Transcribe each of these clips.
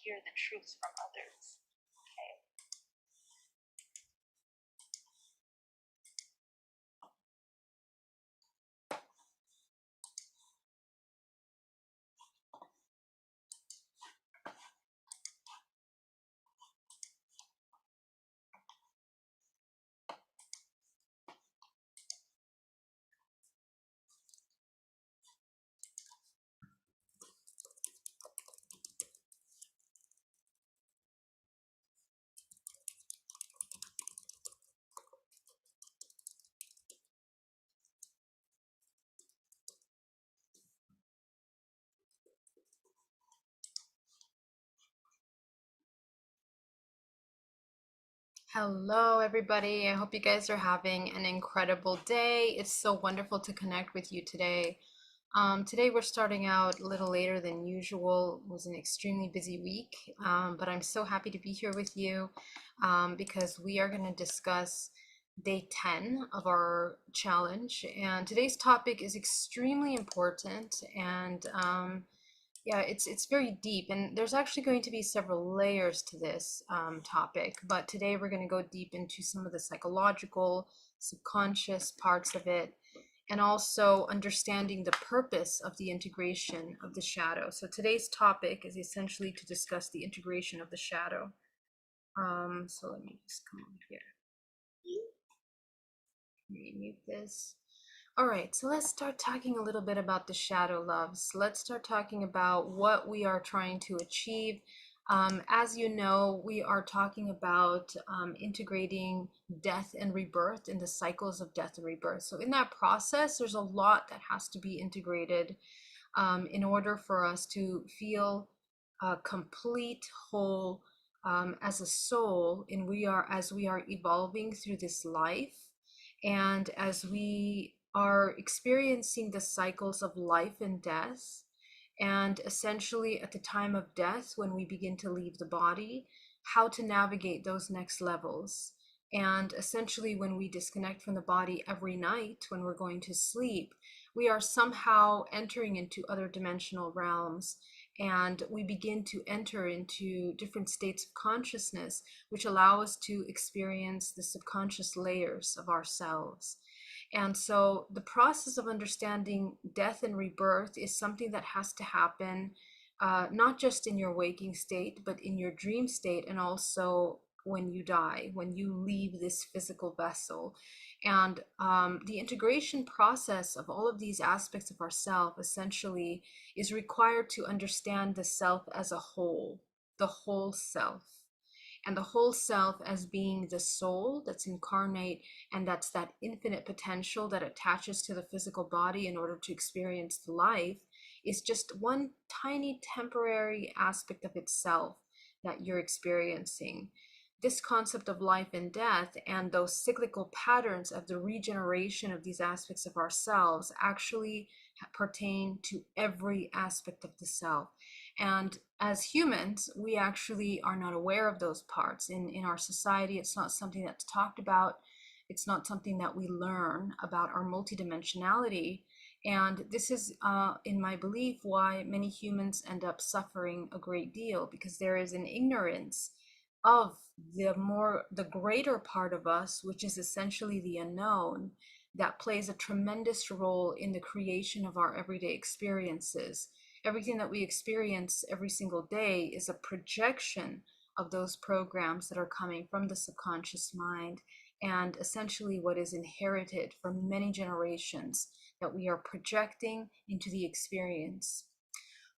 hear the truths from others. Okay. Hello, everybody. I hope you guys are having an incredible day. It's so wonderful to connect with you today. Today we're starting out a little later than usual. It was an extremely busy week, but I'm so happy to be here with you because we are going to discuss day 10 of our challenge. And today's topic is extremely important and yeah, it's very deep, and there's actually going to be several layers to this topic. But today we're going to go deep into some of the psychological, subconscious parts of it, and also understanding the purpose of the integration of the shadow. So today's topic is essentially to discuss the integration of the shadow. So let me just come over here. Mute this. All right, so let's start talking a little bit about the shadow loves. Let's start talking about what we are trying to achieve. As you know, we are talking about integrating death and rebirth in the cycles of death and rebirth. So in that process, there's a lot that has to be integrated in order for us to feel complete, whole as a soul, and as we are evolving through this life. And as we are experiencing the cycles of life and death, and essentially at the time of death, when we begin to leave the body, how to navigate those next levels. And essentially, when we disconnect from the body every night, when we're going to sleep, we are somehow entering into other dimensional realms. And we begin to enter into different states of consciousness, which allow us to experience the subconscious layers of ourselves. And so the process of understanding death and rebirth is something that has to happen, not just in your waking state, but in your dream state, and also when you die, when you leave this physical vessel. And the integration process of all of these aspects of ourself essentially is required to understand the self as a whole, the whole self. And the whole self as being the soul that's incarnate, and that's that infinite potential that attaches to the physical body in order to experience the life, is just one tiny temporary aspect of itself that you're experiencing. This concept of life and death and those cyclical patterns of the regeneration of these aspects of ourselves actually pertain to every aspect of the self. And as humans, we actually are not aware of those parts. In our society, it's not something that's talked about. It's not something that we learn about our multidimensionality. And this is, in my belief, why many humans end up suffering a great deal, because there is an ignorance of the greater part of us, which is essentially the unknown, that plays a tremendous role in the creation of our everyday experiences. Everything that we experience every single day is a projection of those programs that are coming from the subconscious mind, and essentially what is inherited from many generations that we are projecting into the experience.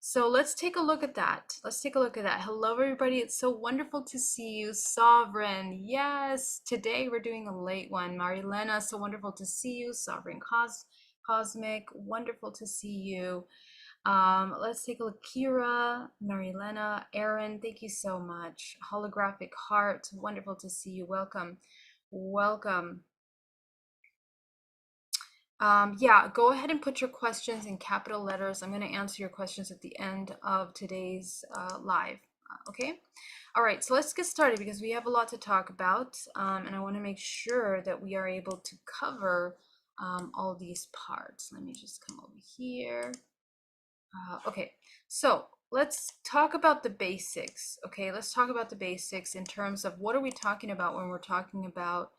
So let's take a look at that. Let's take a look at that. Hello, everybody. It's so wonderful to see you. Sovereign. Yes. Today we're doing a late one. Marilena, so wonderful to see you. Sovereign Cosmic. Wonderful to see you. Let's take a look. Kira, Marilena, Aaron, thank you so much. Holographic Heart. Wonderful to see you. Welcome. Welcome. Yeah, go ahead and put your questions in capital letters. I'm going to answer your questions at the end of today's live. Okay. All right, so let's get started because we have a lot to talk about, and I want to make sure that we are able to cover all these parts. Let me just come over here. Okay, so let's talk about the basics. Okay, let's talk about the basics in terms of what are we talking about when we're talking about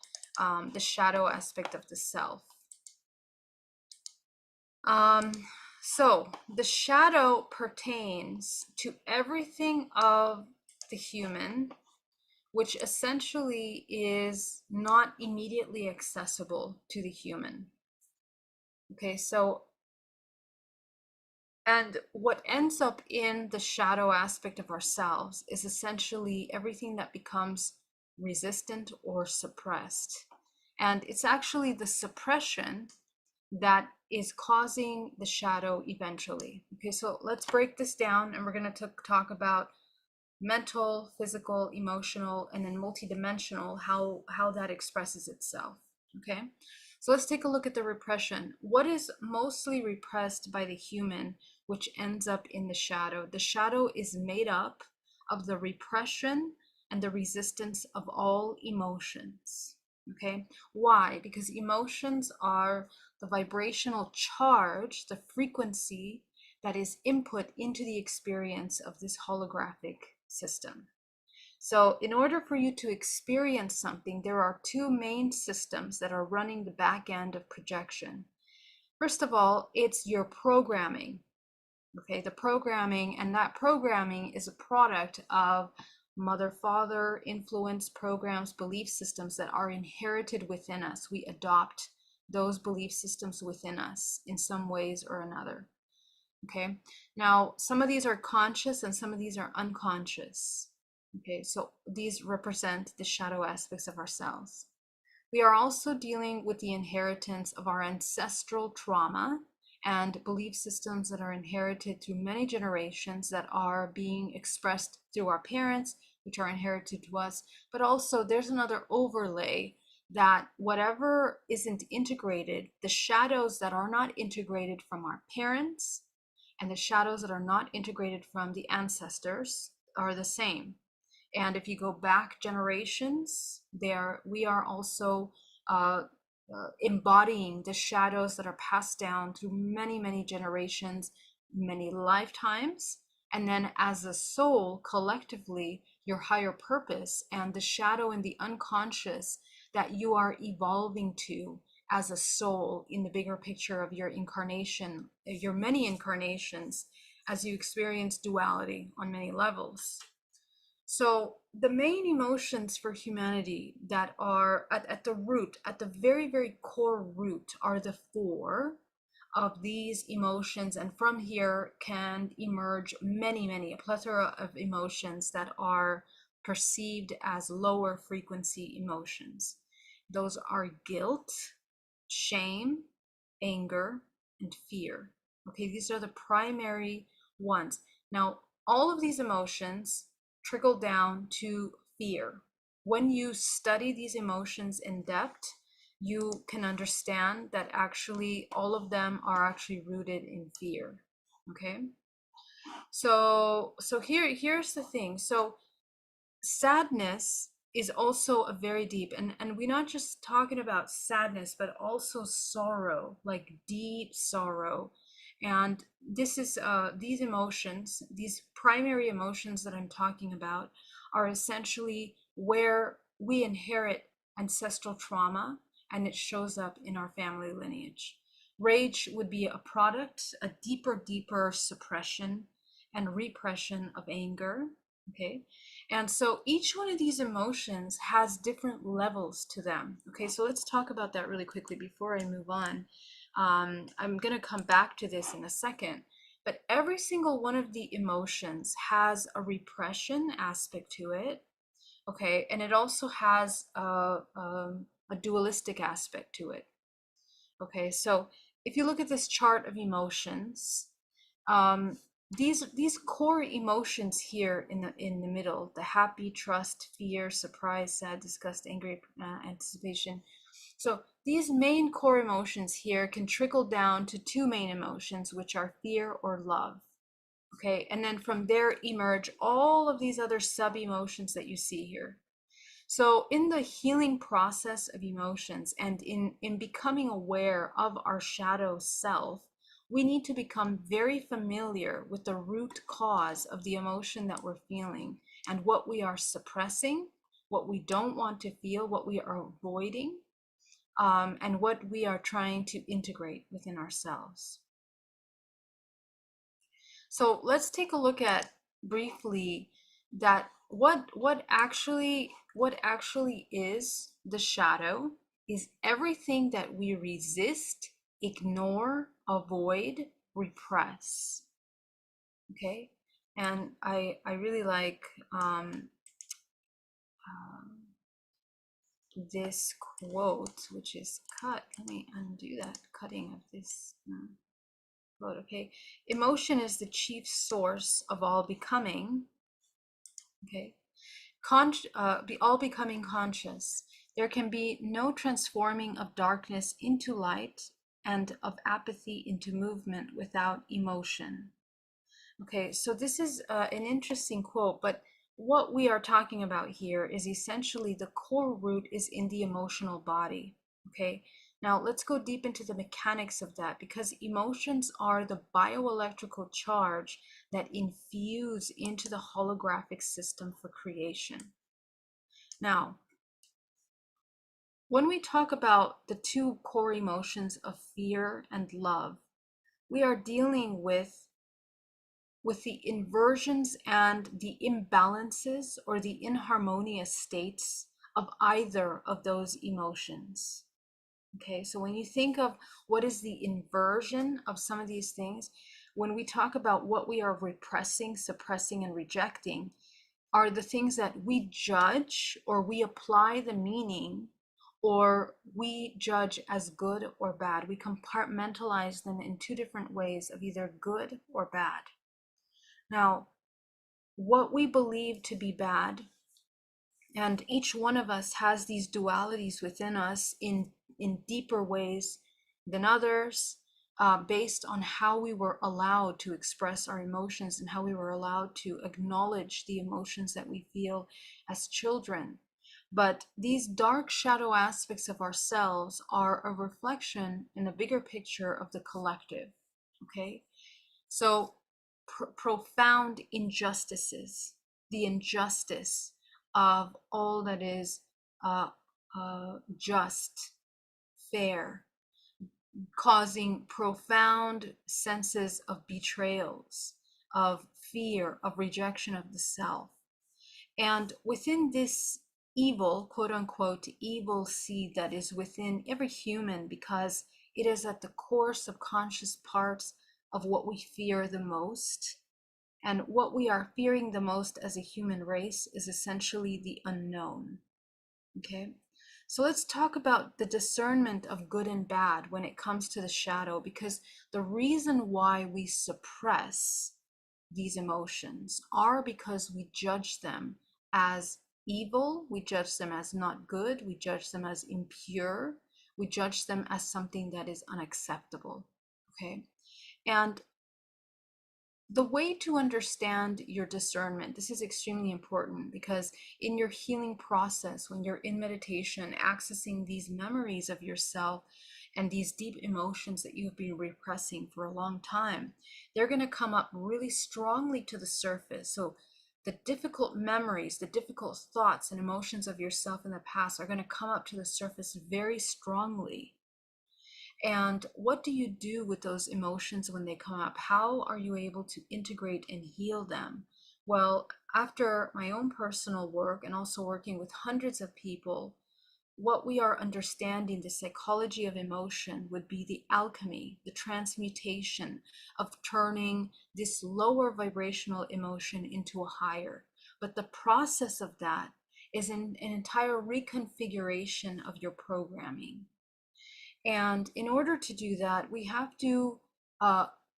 the shadow aspect of the self. Um, so the shadow pertains to everything of the human, which essentially is not immediately accessible to the human. Okay, so, and what ends up in the shadow aspect of ourselves is essentially everything that becomes resistant or suppressed. And it's actually the suppression that is causing the shadow eventually. Okay, so let's break this down, and we're going to talk about mental, physical, emotional, and then multidimensional, how that expresses itself. Okay, so let's take a look at the repression. What is mostly repressed by the human, which ends up in the shadow? The shadow is made up of the repression and the resistance of all emotions. Okay, why? Because emotions are the vibrational charge, the frequency that is input into the experience of this holographic system. So in order for you to experience something, there are two main systems that are running the back end of projection. First of all, it's your programming. Okay, the programming, and that programming is a product of mother, father, influence, programs, belief systems that are inherited within us. We adopt those belief systems within us in some ways or another. Okay, now some of these are conscious and some of these are unconscious. Okay, so these represent the shadow aspects of ourselves. We are also dealing with the inheritance of our ancestral trauma and belief systems that are inherited through many generations that are being expressed through our parents, which are inherited to us. But also there's another overlay that whatever isn't integrated, the shadows that are not integrated from our parents and the shadows that are not integrated from the ancestors are the same. And if you go back generations, there we are also embodying the shadows that are passed down through many, many generations, many lifetimes. And then as a soul, collectively, your higher purpose and the shadow and the unconscious that you are evolving to as a soul in the bigger picture of your incarnation, your many incarnations, as you experience duality on many levels. So the main emotions for humanity that are at the root, at the very, very core root, are the four of these emotions. And from here can emerge many, many, a plethora of emotions that are perceived as lower frequency emotions. Those are guilt, shame, anger, and fear. Okay, these are the primary ones. Now, all of these emotions trickle down to fear. When you study these emotions in depth, you can understand that actually all of them are actually rooted in fear. Okay, so here's the thing. So sadness is also a very deep, and we're not just talking about sadness but also sorrow, like deep sorrow. And this is these emotions, these primary emotions that I'm talking about, are essentially where we inherit ancestral trauma, and it shows up in our family lineage. Rage would be a product, a deeper suppression and repression of anger. Okay, and so each one of these emotions has different levels to them. Okay, so let's talk about that really quickly before I move on. I'm going to come back to this in a second, but every single one of the emotions has a repression aspect to it. Okay, and it also has a dualistic aspect to it. Okay, so if you look at this chart of emotions, um, these core emotions here in the middle, the happy, trust, fear, surprise, sad, disgust, angry, anticipation. So these main core emotions here can trickle down to two main emotions, which are fear or love. Okay, and then from there emerge all of these other sub emotions that you see here. So in the healing process of emotions and in becoming aware of our shadow self, we need to become very familiar with the root cause of the emotion that we're feeling and what we are suppressing, what we don't want to feel, what we are avoiding, and what we are trying to integrate within ourselves. So let's take a look at briefly that what actually is the shadow is everything that we resist, ignore, avoid, repress. Okay, and I really like this quote, which is cut. Let me undo that cutting of this quote. Okay, emotion is the chief source of all becoming. Okay, all becoming conscious. There can be no transforming of darkness into light and of apathy into movement without emotion. Okay, so this is an interesting quote, but what we are talking about here is essentially the core root is in the emotional body. Okay, now let's go deep into the mechanics of that, because emotions are the bioelectrical charge that infuse into the holographic system for creation. Now, when we talk about the two core emotions of fear and love, we are dealing with the inversions and the imbalances or the inharmonious states of either of those emotions. Okay, so when you think of what is the inversion of some of these things, when we talk about what we are repressing, suppressing, and rejecting, are the things that we judge or we apply the meaning or we judge as good or bad. We compartmentalize them in two different ways of either good or bad. Now, what we believe to be bad, and each one of us has these dualities within us in deeper ways than others, based on how we were allowed to express our emotions and how we were allowed to acknowledge the emotions that we feel as children. But these dark shadow aspects of ourselves are a reflection in the bigger picture of the collective. Okay, so profound injustices, the injustice of all that is just, fair, causing profound senses of betrayals, of fear, of rejection of the self. And within this evil, quote unquote, evil seed that is within every human, because it is at the core subconscious parts of what we fear the most. And what we are fearing the most as a human race is essentially the unknown. Okay, so let's talk about the discernment of good and bad when it comes to the shadow, because the reason why we suppress these emotions are because we judge them as evil, we judge them as not good, we judge them as impure, we judge them as something that is unacceptable. Okay, and the way to understand your discernment, this is extremely important, because in your healing process, when you're in meditation, accessing these memories of yourself and these deep emotions that you've been repressing for a long time, they're going to come up really strongly to the surface. So the difficult memories, the difficult thoughts and emotions of yourself in the past are going to come up to the surface very strongly. And what do you do with those emotions when they come up? How are you able to integrate and heal them? Well, after my own personal work and also working with hundreds of people, what we are understanding, the psychology of emotion, would be the alchemy, the transmutation of turning this lower vibrational emotion into a higher. But the process of that is an entire reconfiguration of your programming. And in order to do that, we have to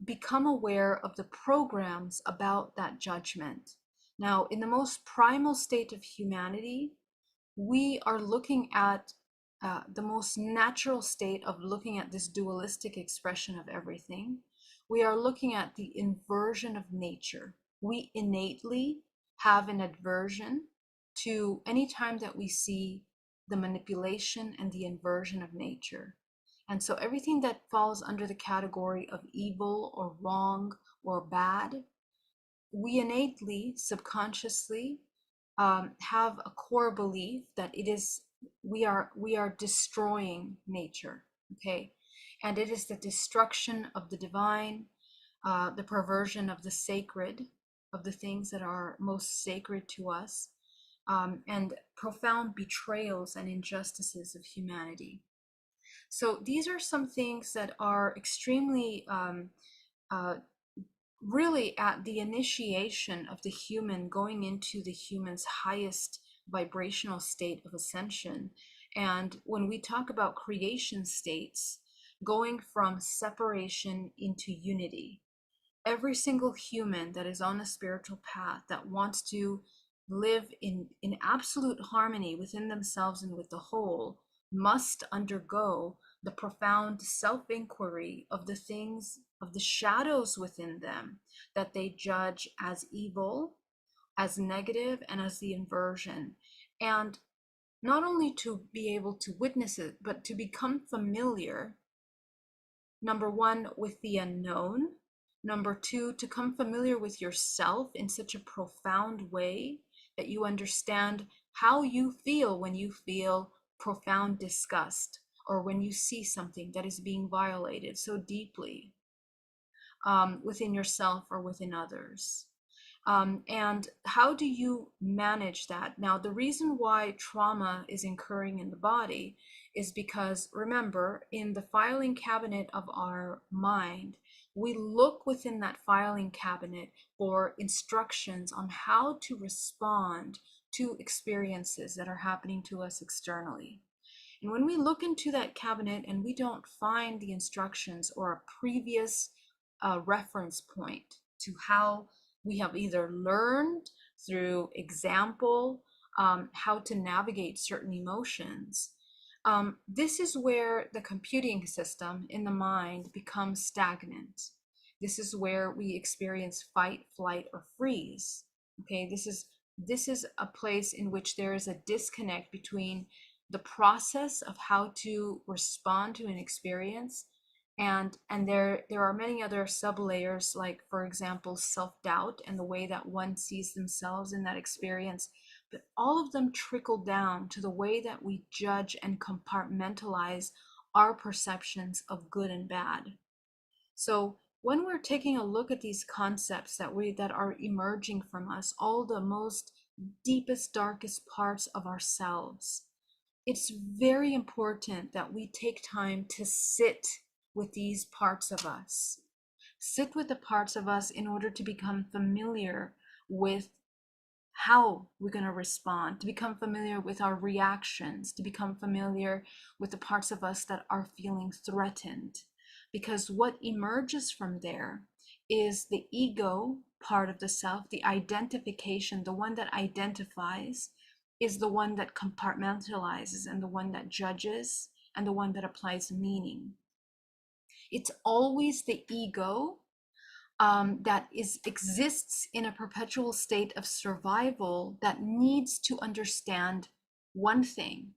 become aware of the programs about that judgment. Now, in the most primal state of humanity, we are looking at the most natural state of looking at this dualistic expression of everything. We are looking at the inversion of nature. We innately have an aversion to any time that we see the manipulation and the inversion of nature. And so everything that falls under the category of evil or wrong or bad, we innately, subconsciously, have a core belief that it is we are destroying nature, okay, and it is the destruction of the divine, the perversion of the sacred, of the things that are most sacred to us, and profound betrayals and injustices of humanity. So these are some things that are extremely uh, really at the initiation of the human going into the human's highest vibrational state of ascension. And when we talk about creation states, going from separation into unity, every single human that is on a spiritual path that wants to live in absolute harmony within themselves and with the whole must undergo the profound self-inquiry of the things, of the shadows within them that they judge as evil, as negative, and as the inversion. And not only to be able to witness it, but to become familiar, number one, with the unknown. Number two, to come familiar with yourself in such a profound way that you understand how you feel when you feel profound disgust or when you see something that is being violated so deeply, within yourself or within others. And how do you manage that? Now, the reason why trauma is incurring in the body is because, remember, in the filing cabinet of our mind, we look within that filing cabinet for instructions on how to respond to experiences that are happening to us externally. And when we look into that cabinet and we don't find the instructions or a previous reference point to how we have either learned through example, how to navigate certain emotions, this is where the computing system in the mind becomes stagnant. This is where we experience fight, flight, or freeze. Okay, this is a place in which there is a disconnect between the process of how to respond to an experience, and there are many other sub layers, like for example self-doubt and the way that one sees themselves in that experience, but all of them trickle down to the way that we judge and compartmentalize our perceptions of good and bad. So when we're taking a look at these concepts that are emerging from us, all the most deepest, darkest parts of ourselves, it's very important that we take time to sit with these parts of us. Sit with the parts of us in order to become familiar with how we're going to respond, to become familiar with our reactions, to become familiar with the parts of us that are feeling threatened. Because what emerges from there is the ego part of the self, the identification, the one that identifies, is the one that compartmentalizes and the one that judges and the one that applies meaning. It's always the ego that exists in a perpetual state of survival that needs to understand one thing.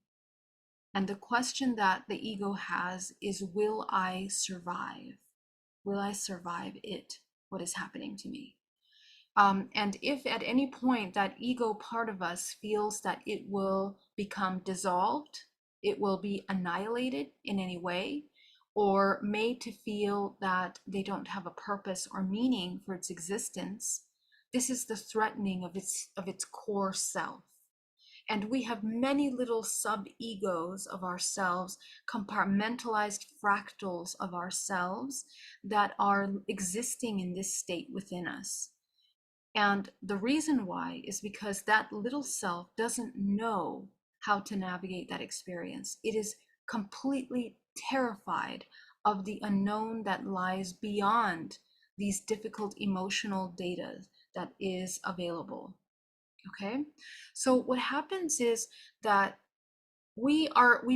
And the question that the ego has is, will I survive? Will I survive it? What is happening to me? And if at any point that ego part of us feels that it will become dissolved, it will be annihilated in any way, or made to feel that they don't have a purpose or meaning for its existence, this is the threatening of its core self. And we have many little sub-egos of ourselves, compartmentalized fractals of ourselves that are existing in this state within us. And the reason why is because that little self doesn't know how to navigate that experience. It is completely terrified of the unknown that lies beyond these difficult emotional data that is available. Okay, so what happens is that we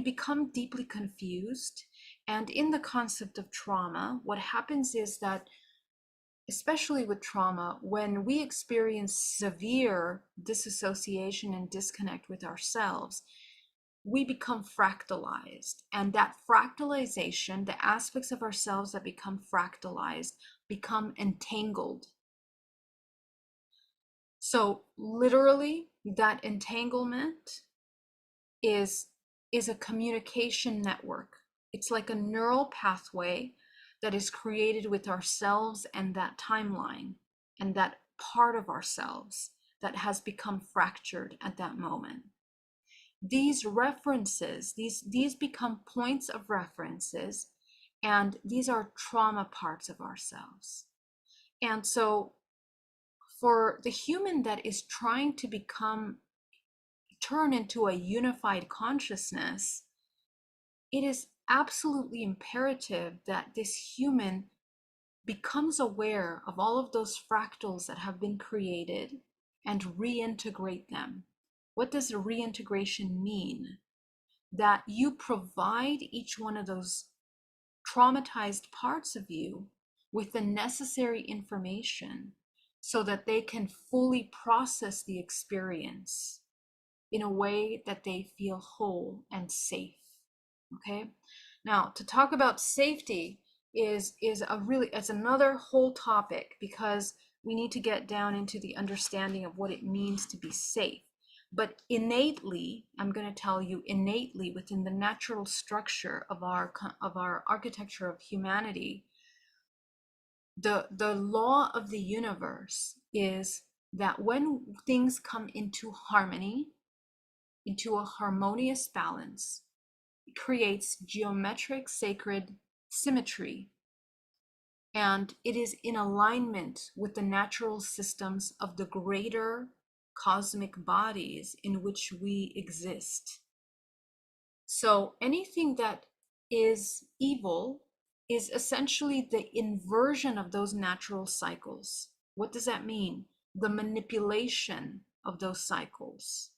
become deeply confused, and in the concept of trauma, what happens is that, especially with trauma, when we experience severe disassociation and disconnect with ourselves, we become fractalized. And that fractalization, the aspects of ourselves that become fractalized, become entangled. So literally, that entanglement is a communication network. It's like a neural pathway that is created with ourselves and that timeline and that part of ourselves that has become fractured at that moment. These references, these become points of references, and these are trauma parts of ourselves. And so for the human that is trying to turn into a unified consciousness, it is absolutely imperative that this human becomes aware of all of those fractals that have been created and reintegrate them. What does reintegration mean? That you provide each one of those traumatized parts of you with the necessary information so that they can fully process the experience in a way that they feel whole and safe. Okay, now to talk about safety is it's another whole topic, because we need to get down into the understanding of what it means to be safe. But innately, I'm going to tell you, innately within the natural structure of our architecture of humanity, the law of the universe is that when things come into harmony, into a harmonious balance, it creates geometric sacred symmetry, and it is in alignment with the natural systems of the greater cosmic bodies in which we exist. So anything that is evil is essentially the inversion of those natural cycles. What does that mean? The manipulation of those cycles.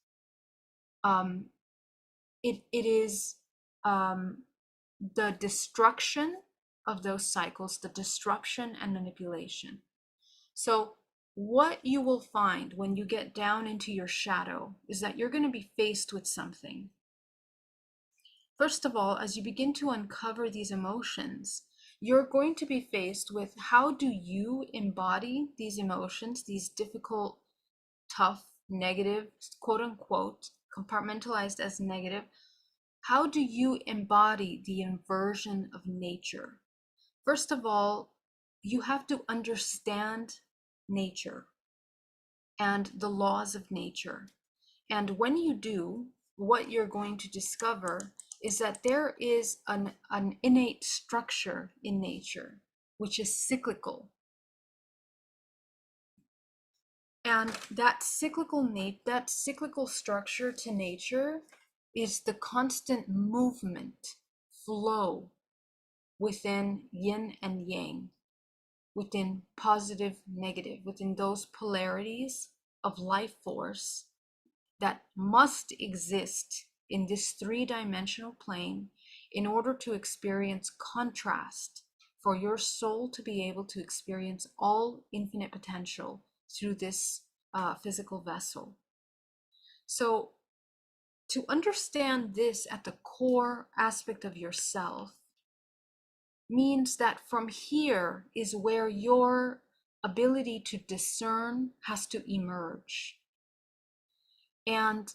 It is the destruction of those cycles, the disruption and manipulation. So what you will find when you get down into your shadow is that you're going to be faced with something. First of all, as you begin to uncover these emotions, you're going to be faced with, how do you embody these emotions, these difficult, tough, negative, quote unquote, compartmentalized as negative? How do you embody the inversion of nature? First of all, you have to understand nature and the laws of nature. And when you do, what you're going to discover is that there is an innate structure in nature, which is cyclical. And that cyclical structure to nature is the constant movement, flow within yin and yang, within positive, negative, within those polarities of life force that must exist in this three-dimensional plane in order to experience contrast, for your soul to be able to experience all infinite potential through this physical vessel. So to understand this at the core aspect of yourself means that from here is where your ability to discern has to emerge. And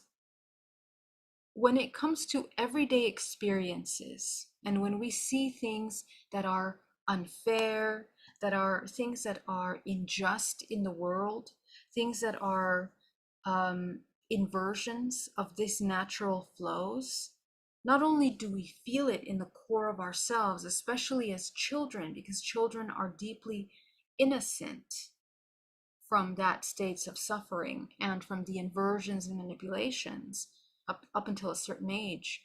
when it comes to everyday experiences, and when we see things that are unfair, that are things that are unjust in the world, things that are inversions of these natural flows, not only do we feel it in the core of ourselves, especially as children, because children are deeply innocent from that states of suffering and from the inversions and manipulations up until a certain age,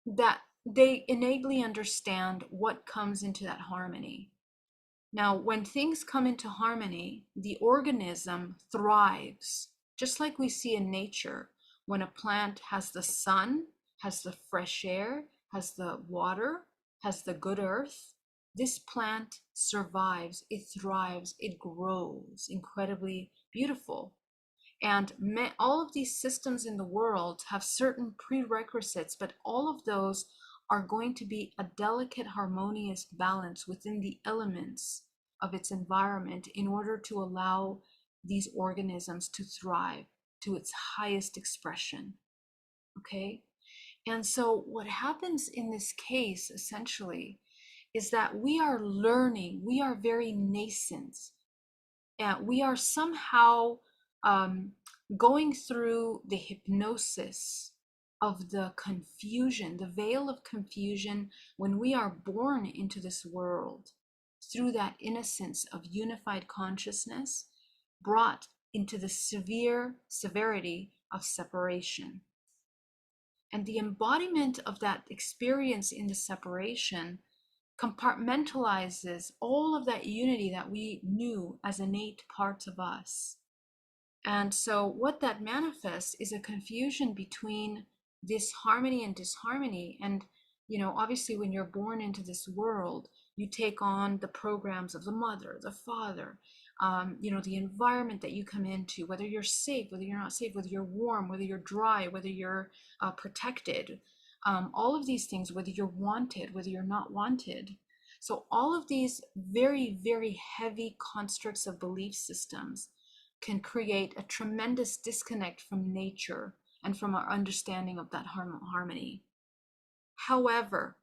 that they innately understand what comes into that harmony. Now, when things come into harmony, the organism thrives, just like we see in nature. When a plant has the sun, has the fresh air, has the water, has the good earth, this plant survives, it thrives, it grows incredibly beautiful. And all of these systems in the world have certain prerequisites, but all of those are going to be a delicate, harmonious balance within the elements of its environment in order to allow these organisms to thrive to its highest expression. Okay? And so, what happens in this case essentially is that we are learning, we are very nascent, and we are somehow going through the hypnosis of the confusion, the veil of confusion when we are born into this world through that innocence of unified consciousness brought into the severity of separation. And the embodiment of that experience in the separation compartmentalizes all of that unity that we knew as innate parts of us. And so what that manifests is a confusion between this harmony and disharmony. And, obviously when you're born into this world, you take on the programs of the mother, the father, the environment that you come into, whether you're safe, whether you're not safe, whether you're warm, whether you're dry, whether you're protected, all of these things, whether you're wanted, whether you're not wanted. So all of these very, very heavy constructs of belief systems can create a tremendous disconnect from nature and from our understanding of that harmony. However,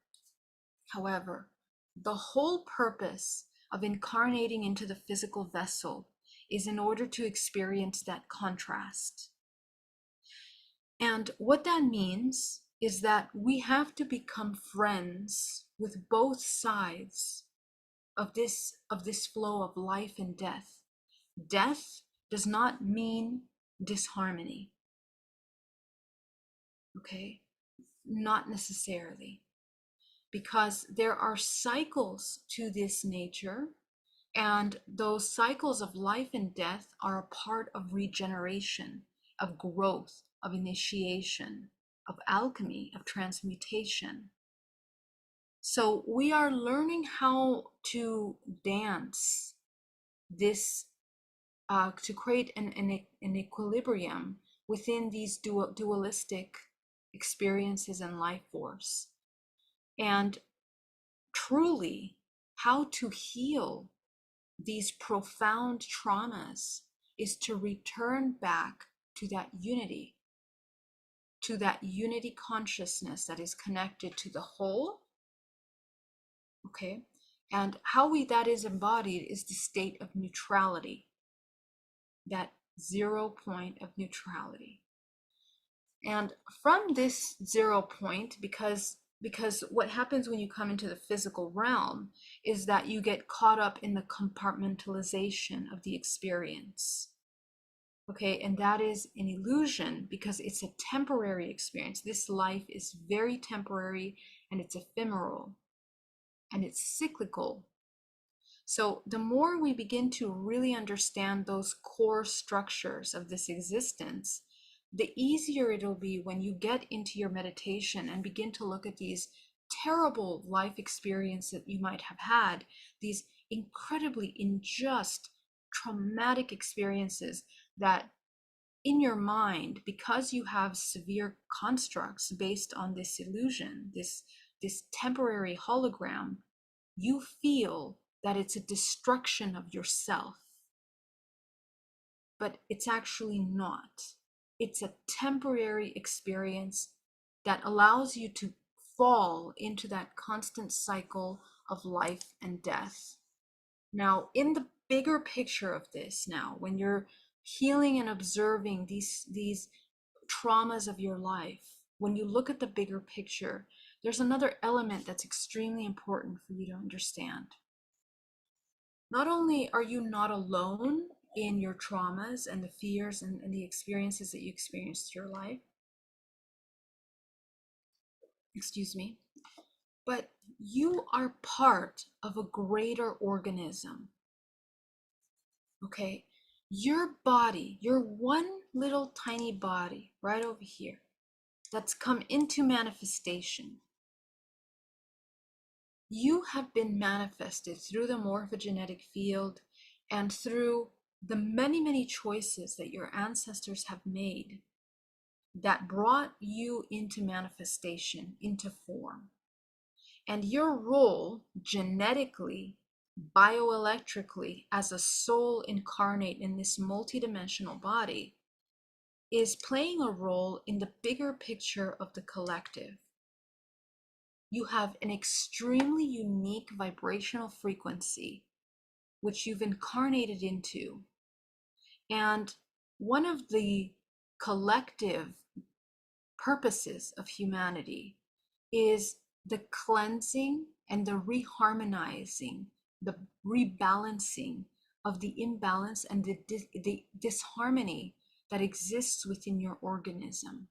the whole purpose of incarnating into the physical vessel is in order to experience that contrast. And what that means is that we have to become friends with both sides of this flow of life and death. Death does not mean disharmony. Okay? Not necessarily. Because there are cycles to this nature, and those cycles of life and death are a part of regeneration, of growth, of initiation, of alchemy, of transmutation. So we are learning how to dance this, to create an equilibrium within these dualistic experiences and life force. And truly, how to heal these profound traumas is to return back to that unity consciousness that is connected to the whole. Okay, and how that is embodied is the state of neutrality, that 0 point of neutrality. And from this 0 point, because what happens when you come into the physical realm is that you get caught up in the compartmentalization of the experience. Okay, and that is an illusion because it's a temporary experience. This life is very temporary, and it's ephemeral, and it's cyclical. So the more we begin to really understand those core structures of this existence, the easier it'll be when you get into your meditation and begin to look at these terrible life experiences that you might have had, these incredibly unjust, traumatic experiences that in your mind, because you have severe constructs based on this illusion, this temporary hologram, you feel that it's a destruction of yourself. But it's actually not. It's a temporary experience that allows you to fall into that constant cycle of life and death. Now, in the bigger picture of this, now, when you're healing and observing these traumas of your life, when you look at the bigger picture, there's another element that's extremely important for you to understand. Not only are you not alone in your traumas and the fears and the experiences that you experienced through your life, but you are part of a greater organism. Okay, your body, your one little tiny body right over here that's come into manifestation, you have been manifested through the morphogenetic field and through the many, many choices that your ancestors have made that brought you into manifestation, into form. And your role genetically, bioelectrically, as a soul incarnate in this multidimensional body is playing a role in the bigger picture of the collective. You have an extremely unique vibrational frequency, which you've incarnated into. And one of the collective purposes of humanity is the cleansing and the reharmonizing, the rebalancing of the imbalance and the disharmony that exists within your organism.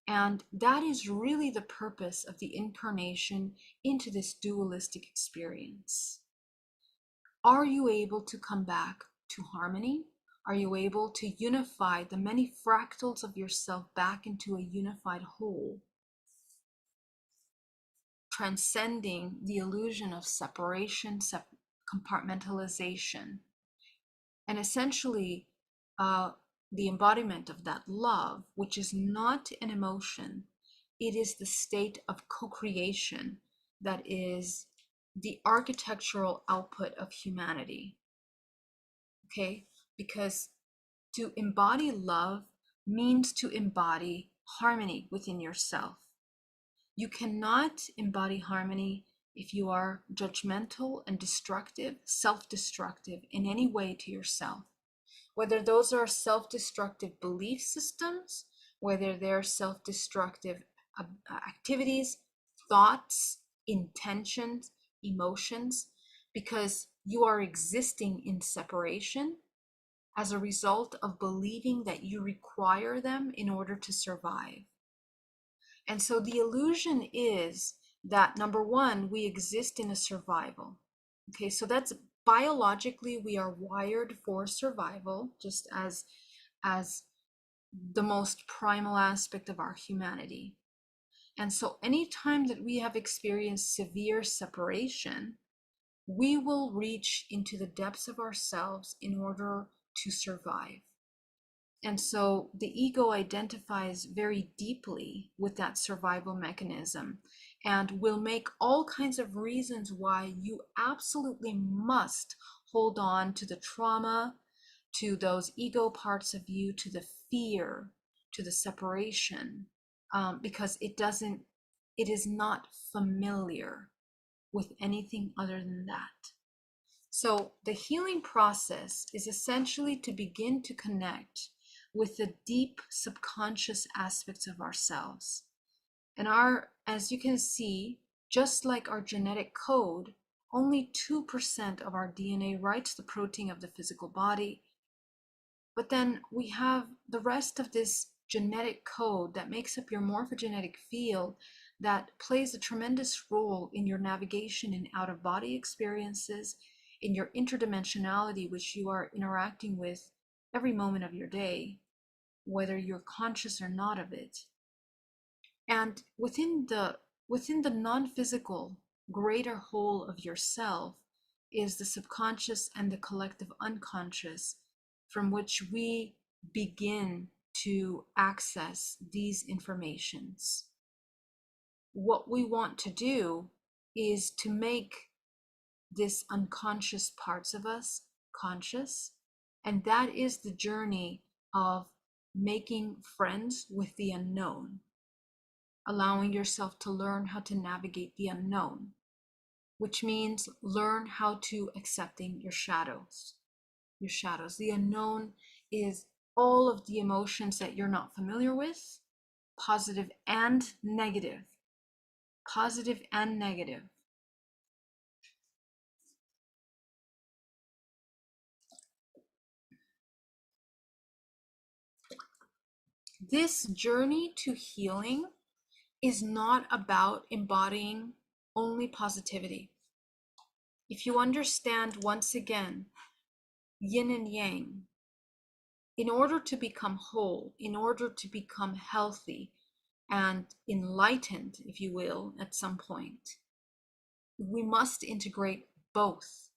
And that is really the purpose of the incarnation into this dualistic experience. Are you able to come back to harmony? Are you able to unify the many fractals of yourself back into a unified whole, transcending the illusion of separation, compartmentalization, and essentially the embodiment of that love, which is not an emotion, it is the state of co-creation that is the architectural output of humanity. Okay? Because to embody love means to embody harmony within yourself. You cannot embody harmony if you are judgmental and destructive, self-destructive in any way to yourself. Whether those are self-destructive belief systems, whether they're self-destructive activities, thoughts, intentions, emotions, because you are existing in separation as a result of believing that you require them in order to survive. And so the illusion is that, number one, we exist in a survival. Okay, so that's biologically we are wired for survival, just as the most primal aspect of our humanity. And so anytime that we have experienced severe separation, we will reach into the depths of ourselves in order to survive. And so the ego identifies very deeply with that survival mechanism and will make all kinds of reasons why you absolutely must hold on to the trauma, to those ego parts of you, to the fear, to the separation, because it is not familiar with anything other than that. So the healing process is essentially to begin to connect with the deep subconscious aspects of ourselves. And as you can see, just like our genetic code, only 2% of our DNA writes the protein of the physical body. But then we have the rest of this genetic code that makes up your morphogenetic field that plays a tremendous role in your navigation in out-of-body experiences, in your interdimensionality, which you are interacting with every moment of your day, whether you're conscious or not of it. And within the non-physical greater whole of yourself is the subconscious and the collective unconscious, from which we begin to access these informations. What we want to do is to make this unconscious parts of us conscious, and that is the journey of making friends with the unknown, allowing yourself to learn how to navigate the unknown, which means learn how to accepting your shadows. The unknown is all of the emotions that you're not familiar with, positive and negative. Positive and negative. This journey to healing is not about embodying only positivity. If you understand, once again, yin and yang, in order to become whole, in order to become healthy and enlightened, if you will, at some point, we must integrate both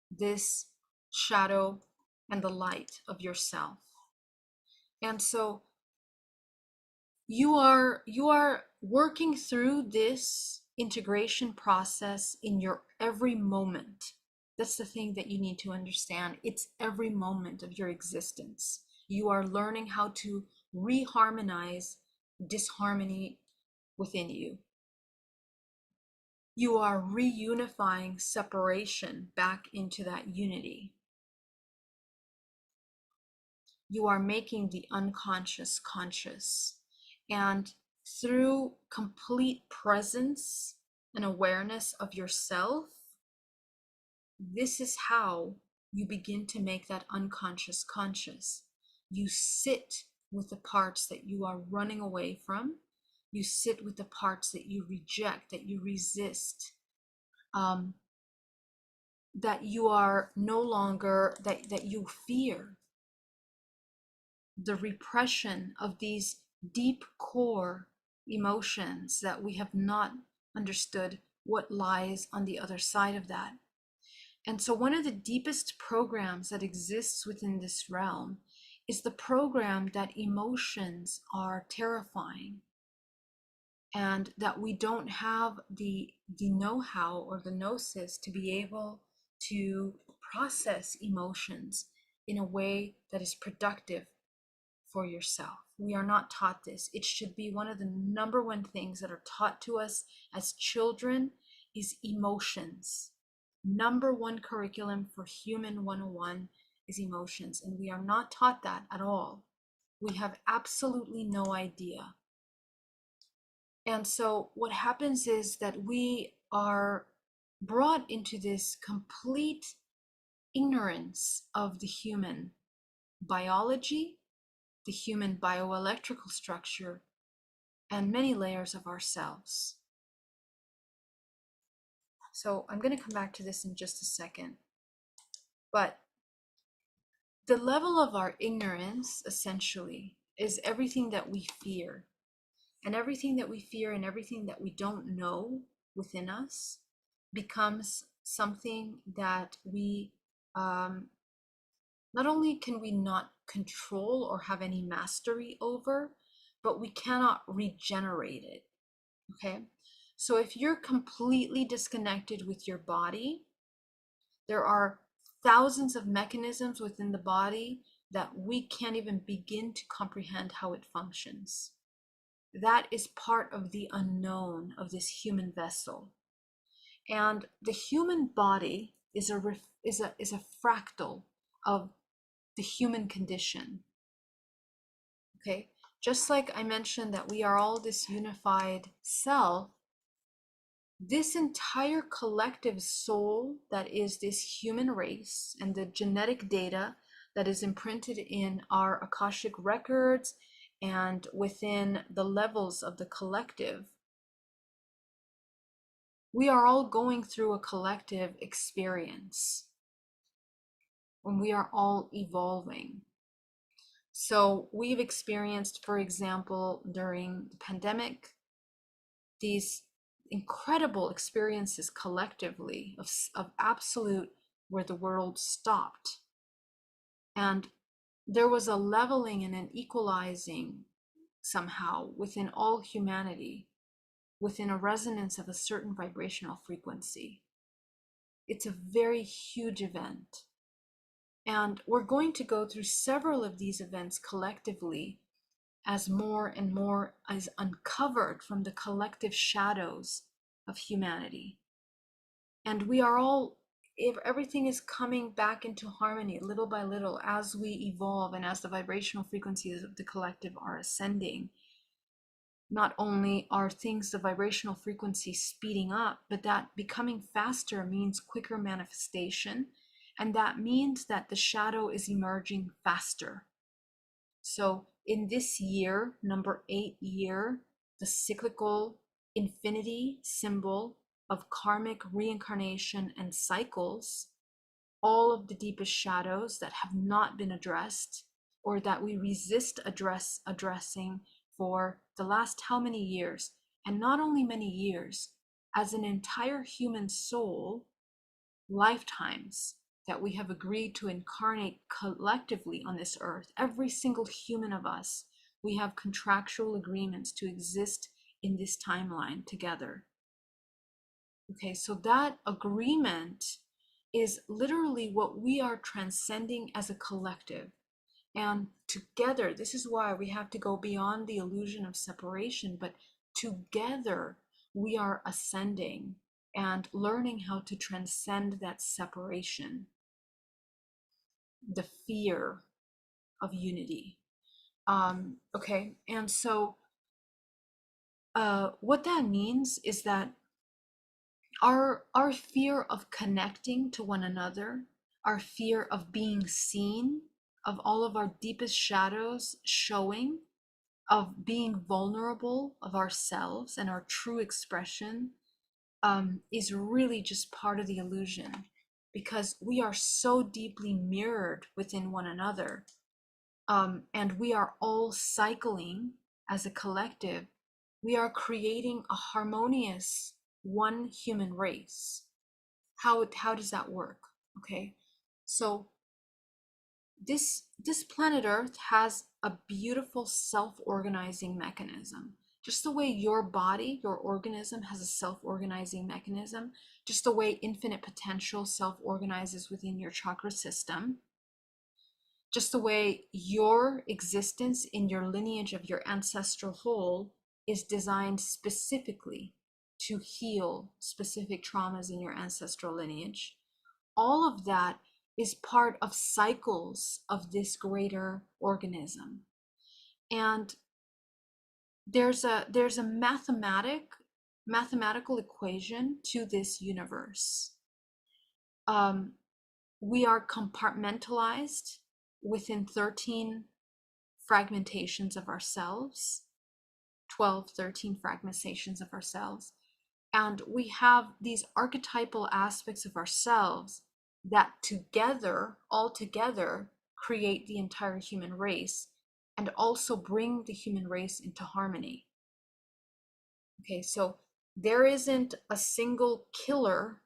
this shadow and the light of yourself. And so you are working through this integration process in your every moment. That's the thing that you need to understand. It's every moment of your existence. You are learning how to reharmonize disharmony within you. You are reunifying separation back into that unity. You are making the unconscious conscious. And through complete presence and awareness of yourself, this is how you begin to make that unconscious conscious. You sit with the parts that you are running away from. You sit with the parts that you reject, that you resist, that you are no longer, that you fear. The repression of these deep core emotions that we have not understood what lies on the other side of that. And so one of the deepest programs that exists within this realm is the program that emotions are terrifying, and that we don't have the know-how or the gnosis to be able to process emotions in a way that is productive for yourself. We are not taught this. It should be one of the number one things that are taught to us as children is emotions. Number one curriculum for Human 101 is emotions, and we are not taught that at all. We have absolutely no idea. And so what happens is that we are brought into this complete ignorance of the human biology, the human bioelectrical structure, and many layers of ourselves. So I'm going to come back to this in just a second. But the level of our ignorance, essentially, is everything that we fear. And everything that we fear and everything that we don't know within us becomes something that we, not only can we not control or have any mastery over, but we cannot regenerate it. Okay? So if you're completely disconnected with your body, there are thousands of mechanisms within the body that we can't even begin to comprehend how it functions. That is part of the unknown of this human vessel. And the human body is a fractal of the human condition. Okay? Just like I mentioned that we are all this unified self, this entire collective soul that is this human race and the genetic data that is imprinted in our Akashic records and within the levels of the collective, we are all going through a collective experience when we are all evolving. So we've experienced, for example, during the pandemic, these incredible experiences collectively of absolute where the world stopped. And there was a leveling and an equalizing somehow within all humanity, within a resonance of a certain vibrational frequency. It's a very huge event. And we're going to go through several of these events collectively as more and more is uncovered from the collective shadows of humanity. And we are all, if everything is coming back into harmony little by little as we evolve and as the vibrational frequencies of the collective are ascending. Not only are things, the vibrational frequency speeding up, but that becoming faster means quicker manifestation. And that means that the shadow is emerging faster. So in this year, number 8 year, the cyclical infinity symbol of karmic reincarnation and cycles, all of the deepest shadows that have not been addressed or that we resist addressing for the last how many years, and not only many years, as an entire human soul, lifetimes. that we have agreed to incarnate collectively on this earth, every single human of us, we have contractual agreements to exist in this timeline together. Okay, so that agreement is literally what we are transcending as a collective. And together, this is why we have to go beyond the illusion of separation, but together we are ascending and learning how to transcend that separation, the fear of unity. Okay, and so what that means is that our fear of connecting to one another, our fear of being seen, of all of our deepest shadows showing, of being vulnerable of ourselves and our true expression, is really just part of the illusion, because we are so deeply mirrored within one another, and we are all cycling as a collective. We are creating a harmonious one human race. How does that work? Okay, so this planet Earth has a beautiful self-organizing mechanism. Just the way your body, your organism has a self-organizing mechanism, just the way infinite potential self-organizes within your chakra system, just the way your existence in your lineage of your ancestral whole is designed specifically to heal specific traumas in your ancestral lineage. All of that is part of cycles of this greater organism. And there's a mathematical equation to this universe. We are compartmentalized within 13 fragmentations of ourselves, 12, 13 fragmentations of ourselves. And we have these archetypal aspects of ourselves that together, all together, create the entire human race and also bring the human race into harmony. Okay, so there isn't a single killer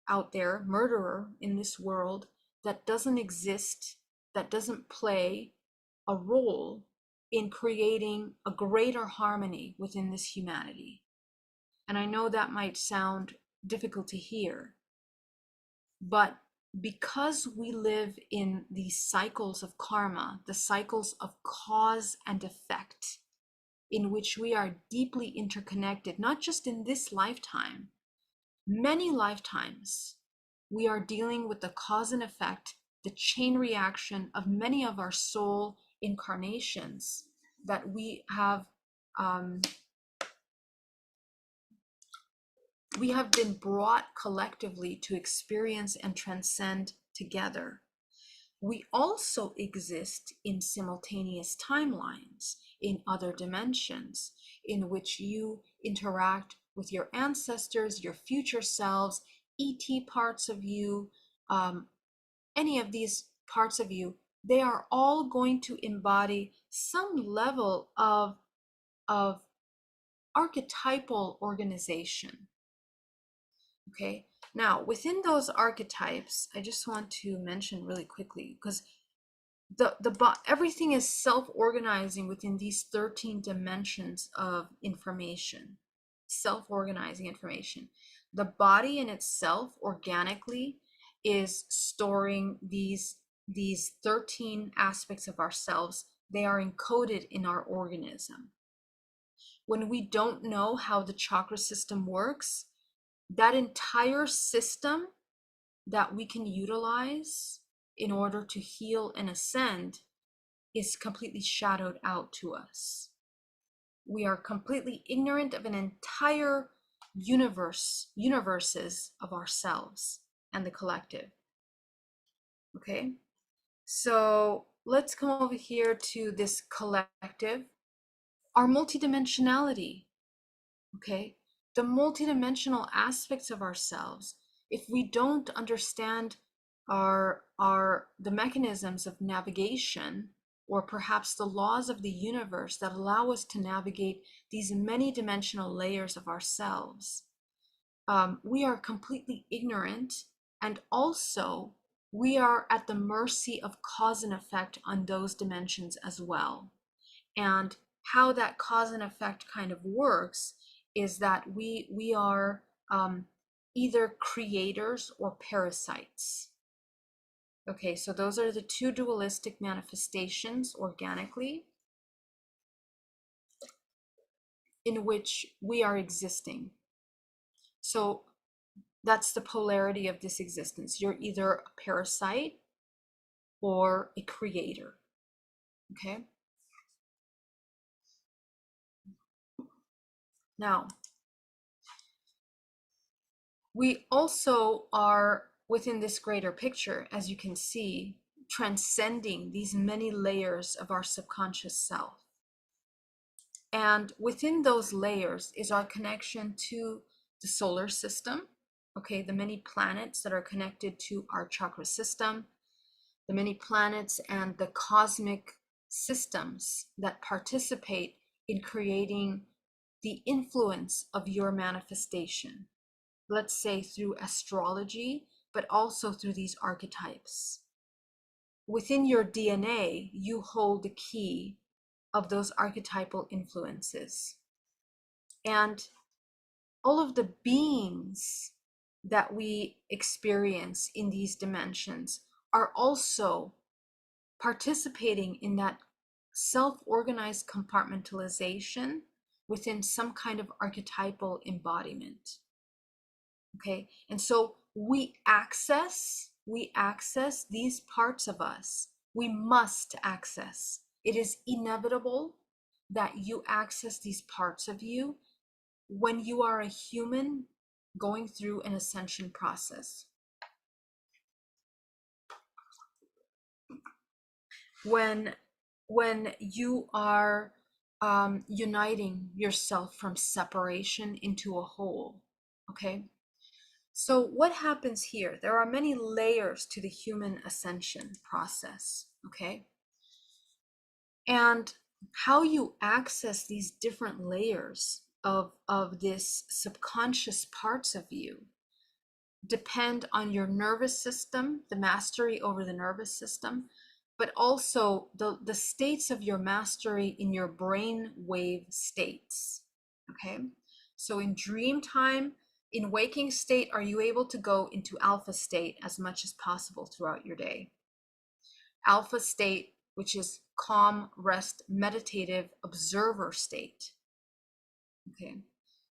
out there, murderer in this world, that doesn't exist, that doesn't play a role in creating a greater harmony within this humanity. And I know that might sound difficult to hear, but because we live in these cycles of karma, the cycles of cause and effect, in which we are deeply interconnected, not just in this lifetime, many lifetimes, we are dealing with the cause and effect, the chain reaction of many of our soul incarnations that we have been brought collectively to experience and transcend together. We also exist in simultaneous timelines, in other dimensions, in which you interact with your ancestors, your future selves, ET parts of you, any of these parts of you. They are all going to embody some level of archetypal organization. Okay, now within those archetypes, I just want to mention really quickly, because everything is self-organizing within these 13 dimensions of information, self-organizing information. The body in itself organically is storing these 13 aspects of ourselves. They are encoded in our organism. When we don't know how the chakra system works, that entire system that we can utilize in order to heal and ascend is completely shadowed out to us. We are completely ignorant of an entire universes of ourselves and the collective. Okay, so let's come over here to this collective, our multidimensionality. Okay, the multidimensional aspects of ourselves. If we don't understand the mechanisms of navigation, or perhaps the laws of the universe that allow us to navigate these many dimensional layers of ourselves, we are completely ignorant, and also we are at the mercy of cause and effect on those dimensions as well. And how that cause and effect kind of works is that we are either creators or parasites. Okay, so those are the two dualistic manifestations organically in which we are existing. So that's the polarity of this existence. You're either a parasite or a creator. Okay. Now, we also are within this greater picture, as you can see, transcending these many layers of our subconscious self. And within those layers is our connection to the solar system, okay, the many planets that are connected to our chakra system, the many planets and the cosmic systems that participate in creating the influence of your manifestation. Let's say through astrology, but also through these archetypes. Within your DNA, you hold the key of those archetypal influences. And all of the beings that we experience in these dimensions are also participating in that self-organized compartmentalization within some kind of archetypal embodiment. Okay, and so we access these parts of us. We must access. It is inevitable that you access these parts of you when you are a human going through an ascension process. When you are uniting yourself from separation into a whole. Okay. So what happens here? There are many layers to the human ascension process, okay? And how you access these different layers of this subconscious parts of you depend on your nervous system, the mastery over the nervous system, but also the states of your mastery in your brain wave states, okay? So in dream time, in waking state, are you able to go into alpha state as much as possible throughout your day? Alpha state, which is calm, rest, meditative, observer state, okay,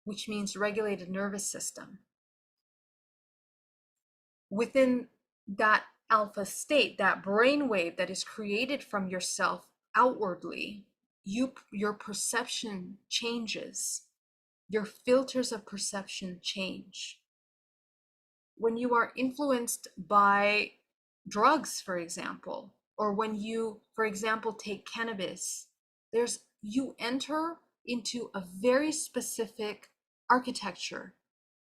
which means regulated nervous system. Within that alpha state, that brainwave that is created from yourself outwardly, your perception changes. Your filters of perception change. When you are influenced by drugs, for example, or when you, for example, take cannabis, you enter into a very specific architecture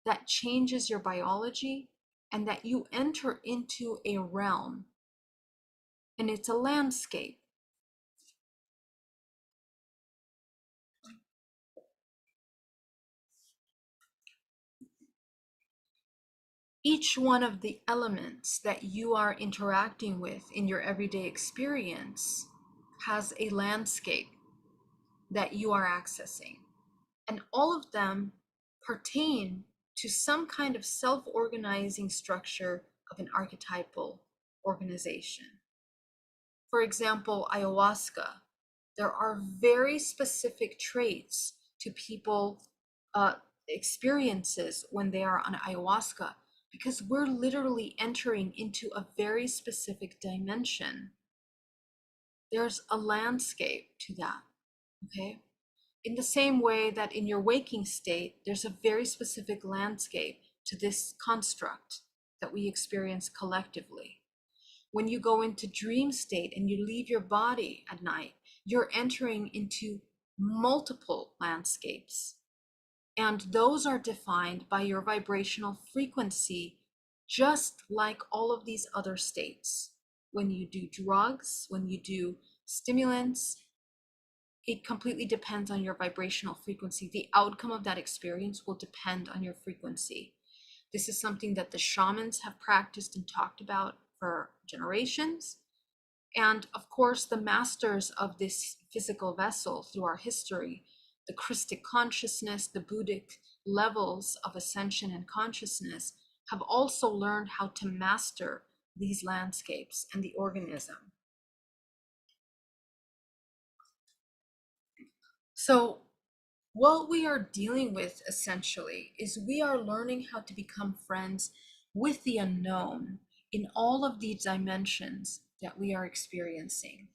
that changes your biology, and that you enter into a realm, and it's a landscape. Each one of the elements that you are interacting with in your everyday experience has a landscape that you are accessing. And all of them pertain to some kind of self-organizing structure of an archetypal organization. For example, ayahuasca. There are very specific traits to people experiences when they are on ayahuasca, because we're literally entering into a very specific dimension. There's a landscape to that, okay? In the same way that in your waking state, there's a very specific landscape to this construct that we experience collectively. When you go into dream state and you leave your body at night, you're entering into multiple landscapes. And those are defined by your vibrational frequency, just like all of these other states. When you do drugs, when you do stimulants, it completely depends on your vibrational frequency. The outcome of that experience will depend on your frequency. This is something that the shamans have practiced and talked about for generations. And of course, the masters of this physical vessel through our history, the Christic consciousness, the Buddhic levels of ascension and consciousness, have also learned how to master these landscapes and the organism. So what we are dealing with essentially is we are learning how to become friends with the unknown in all of these dimensions that we are experiencing.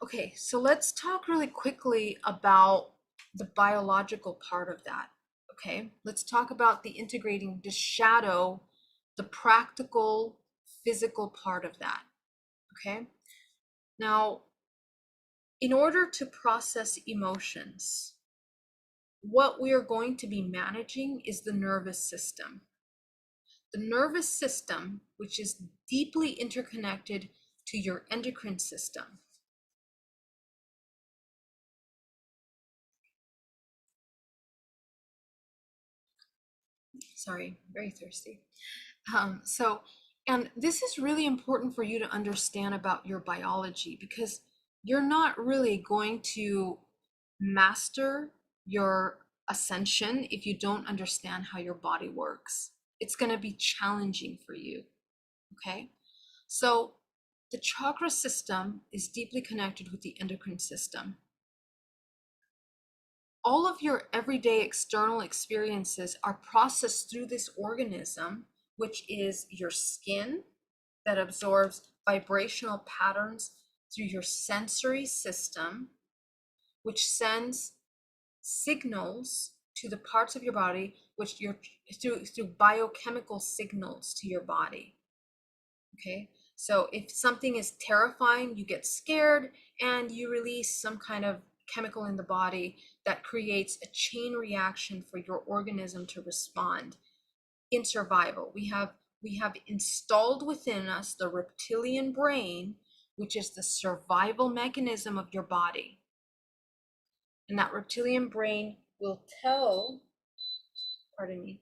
Okay, so let's talk really quickly about the biological part of that. Okay, let's talk about the integrating the shadow, the practical, physical part of that. Okay, now, in order to process emotions, what we are going to be managing is the nervous system. The nervous system, which is deeply interconnected to your endocrine system. Sorry, very thirsty. And this is really important for you to understand about your biology, because you're not really going to master your ascension if you don't understand how your body works. It's going to be challenging for you. Okay. So the chakra system is deeply connected with the endocrine system. All of your everyday external experiences are processed through this organism, which is your skin that absorbs vibrational patterns through your sensory system, which sends signals to the parts of your body, which you're through biochemical signals to your body. Okay, so if something is terrifying, you get scared and you release some kind of chemical in the body that creates a chain reaction for your organism to respond. In survival, we have installed within us the reptilian brain, which is the survival mechanism of your body. And that reptilian brain will tell, pardon me,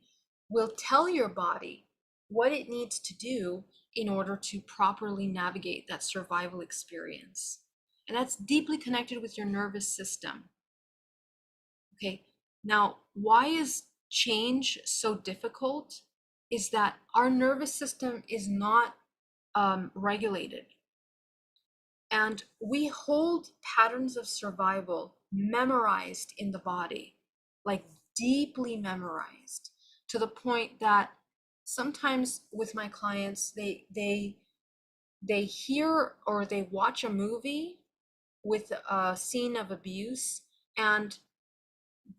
will tell your body what it needs to do in order to properly navigate that survival experience. And that's deeply connected with your nervous system. Okay, now why is change so difficult? Is that our nervous system is not regulated. And we hold patterns of survival memorized in the body, like deeply memorized, to the point that sometimes with my clients, they hear or they watch a movie with a scene of abuse, and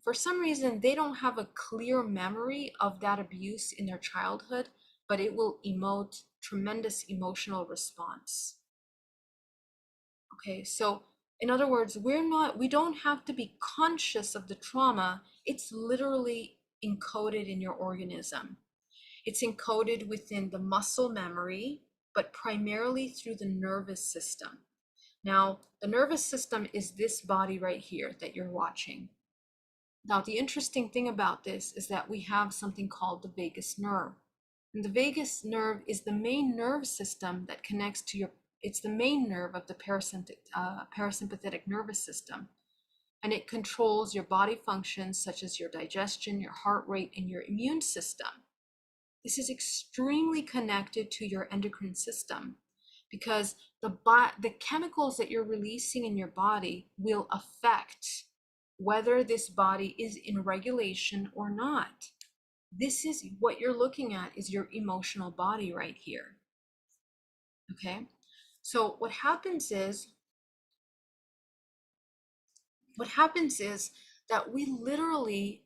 for some reason they don't have a clear memory of that abuse in their childhood, but it will emote tremendous emotional response. Okay, so in other words, we don't have to be conscious of the trauma. It's literally encoded in your organism. It's encoded within the muscle memory, but primarily through the nervous system. Now, the nervous system is this body right here that you're watching. Now, the interesting thing about this is that we have something called the vagus nerve. And the vagus nerve is the main nerve system that connects to it's the main nerve of the parasympathetic nervous system. And it controls your body functions such as your digestion, your heart rate, and your immune system. This is extremely connected to your endocrine system because the chemicals that you're releasing in your body will affect whether this body is in regulation or not. This is what you're looking at, is your emotional body right here. Okay, so what happens is that we literally,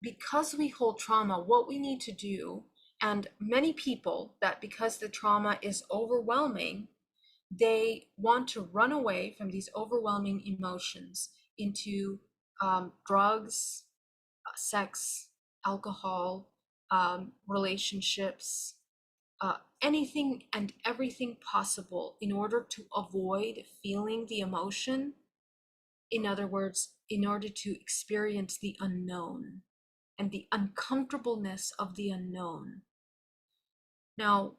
because we hold trauma, what we need to do, and many people, that because the trauma is overwhelming, they want to run away from these overwhelming emotions into drugs, sex, alcohol, relationships, anything and everything possible in order to avoid feeling the emotion. In other words, in order to experience the unknown and the uncomfortableness of the unknown. Now,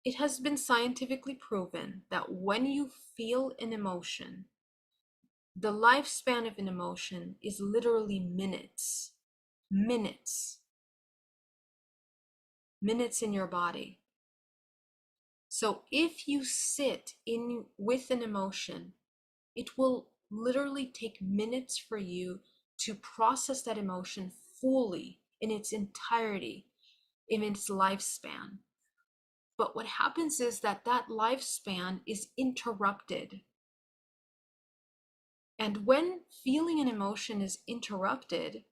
it has been scientifically proven that when you feel an emotion, the lifespan of an emotion is literally minutes, minutes, minutes in your body. So if you sit in with an emotion, it will literally take minutes for you to process that emotion fully in its entirety, in its lifespan. But what happens is that that lifespan is interrupted. And when feeling an emotion is interrupted,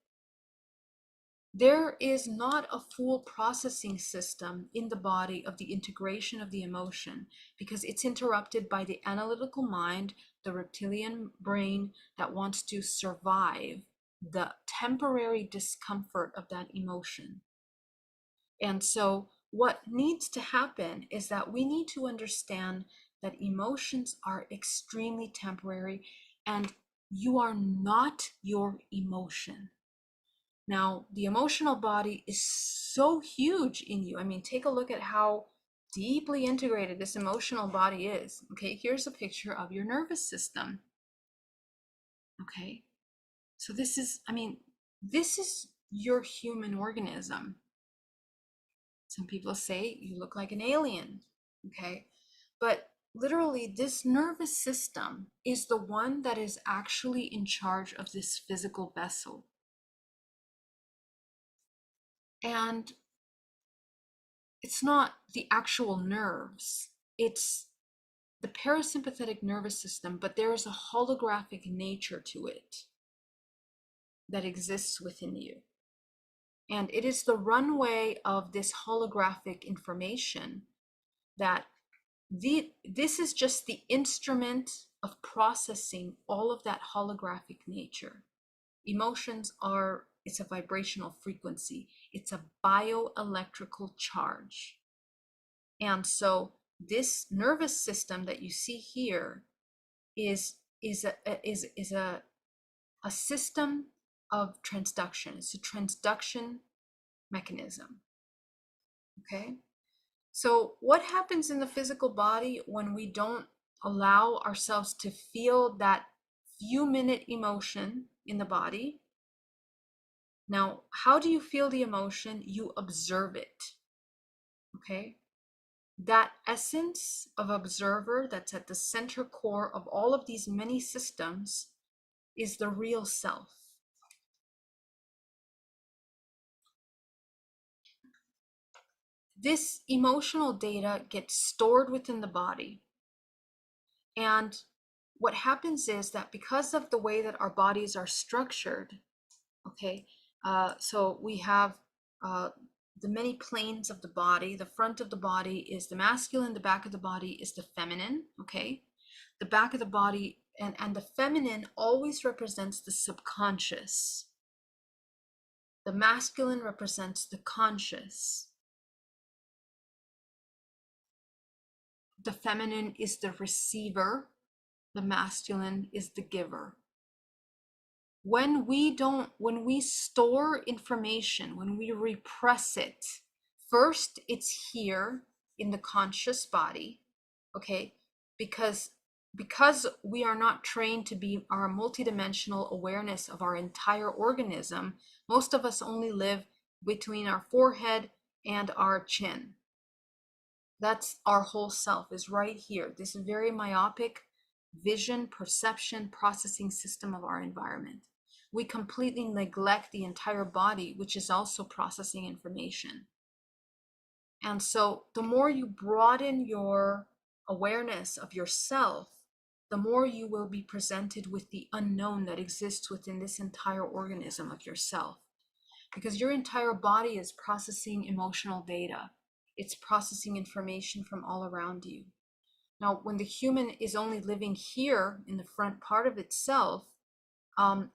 there is not a full processing system in the body of the integration of the emotion, because it's interrupted by the analytical mind, the reptilian brain that wants to survive the temporary discomfort of that emotion. And so what needs to happen is that we need to understand that emotions are extremely temporary, and you are not your emotion. Now, the emotional body is so huge in you. I mean, take a look at how deeply integrated this emotional body is. Okay, here's a picture of your nervous system. Okay, so this is, I mean, this is your human organism. Some people say you look like an alien. Okay, but literally, this nervous system is the one that is actually in charge of this physical vessel. And it's not the actual nerves, it's the parasympathetic nervous system, but there is a holographic nature to it that exists within you. And it is the runway of this holographic information that this is just the instrument of processing all of that holographic nature. Emotions are, it's a vibrational frequency, it's a bioelectrical charge. And so this nervous system that you see here is a system of transduction. It's a transduction mechanism. Okay. So what happens in the physical body when we don't allow ourselves to feel that few minute emotion in the body? Now, how do you feel the emotion? You observe it. Okay. That essence of observer that's at the center core of all of these many systems is the real self. This emotional data gets stored within the body. And what happens is that because of the way that our bodies are structured, okay, so we have the many planes of the body. The front of the body is the masculine, the back of the body is the feminine, okay? The back of the body and the feminine always represents the subconscious. The masculine represents the conscious. The feminine is the receiver. The masculine is the giver. When we store information, when we repress it, first it's here in the conscious body, okay? Because we are not trained to be our multidimensional awareness of our entire organism, most of us only live between our forehead and our chin. That's our whole self is right here. This very myopic vision, perception, processing system of our environment. We completely neglect the entire body, which is also processing information. And so the more you broaden your awareness of yourself, the more you will be presented with the unknown that exists within this entire organism of yourself. Because your entire body is processing emotional data. It's processing information from all around you. Now, when the human is only living here in the front part of itself,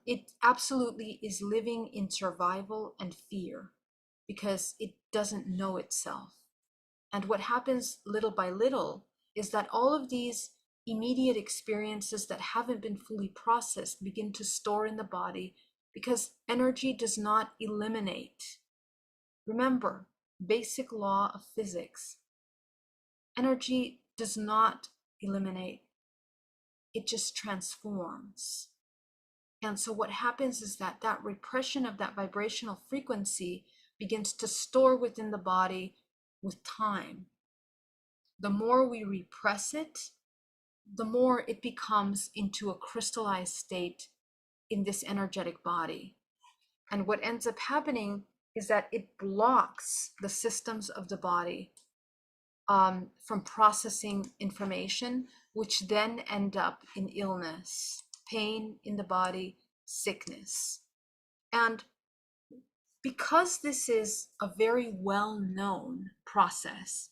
it absolutely is living in survival and fear because it doesn't know itself. And what happens little by little is that all of these immediate experiences that haven't been fully processed begin to store in the body because energy does not eliminate. Remember, basic law of physics. Energy does not eliminate, it just transforms. And so what happens is that that repression of that vibrational frequency begins to store within the body with time. The more we repress it, the more it becomes into a crystallized state in this energetic body. And what ends up happening is that it blocks the systems of the body from processing information, which then end up in illness, pain in the body, sickness. And because this is a very well-known process,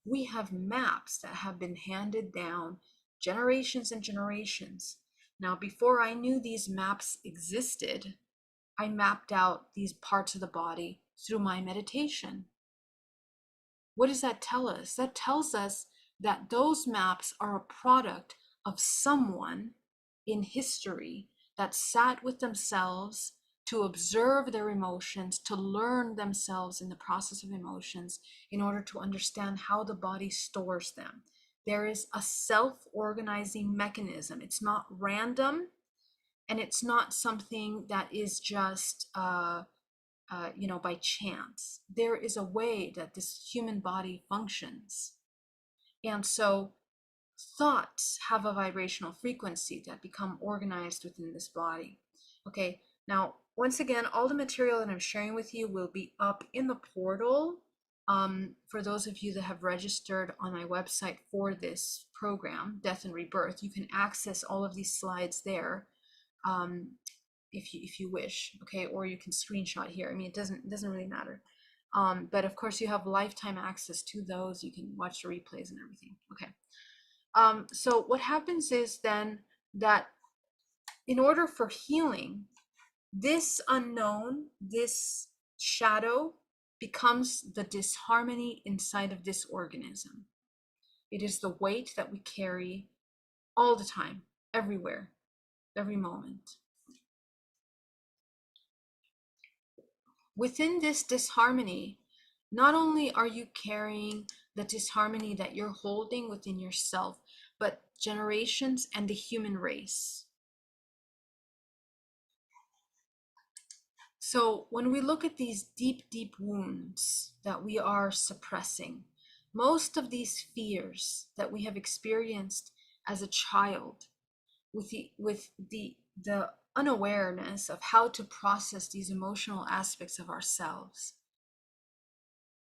we have maps that have been handed down generations and generations. Now, before I knew these maps existed, I mapped out these parts of the body through my meditation. What does that tell us? That tells us that those maps are a product of someone in history that sat with themselves to observe their emotions, to learn themselves in the process of emotions in order to understand how the body stores them. There is a self-organizing mechanism. It's not random, and it's not something that is just by chance. There is a way that this human body functions. And so thoughts have a vibrational frequency that become organized within this body. Okay, now, once again, all the material that I'm sharing with you will be up in the portal. For those of you that have registered on my website for this program, Death and Rebirth, you can access all of these slides there. If you wish, okay, or you can screenshot here. I mean, it doesn't really matter. But of course, you have lifetime access to those. You can watch the replays and everything. Okay. So what happens is then that in order for healing, this unknown, this shadow becomes the disharmony inside of this organism. It is the weight that we carry all the time, everywhere, every moment. Within this disharmony, not only are you carrying the disharmony that you're holding within yourself, but generations and the human race. So when we look at these deep, deep wounds that we are suppressing, most of these fears that we have experienced as a child, with the unawareness of how to process these emotional aspects of ourselves,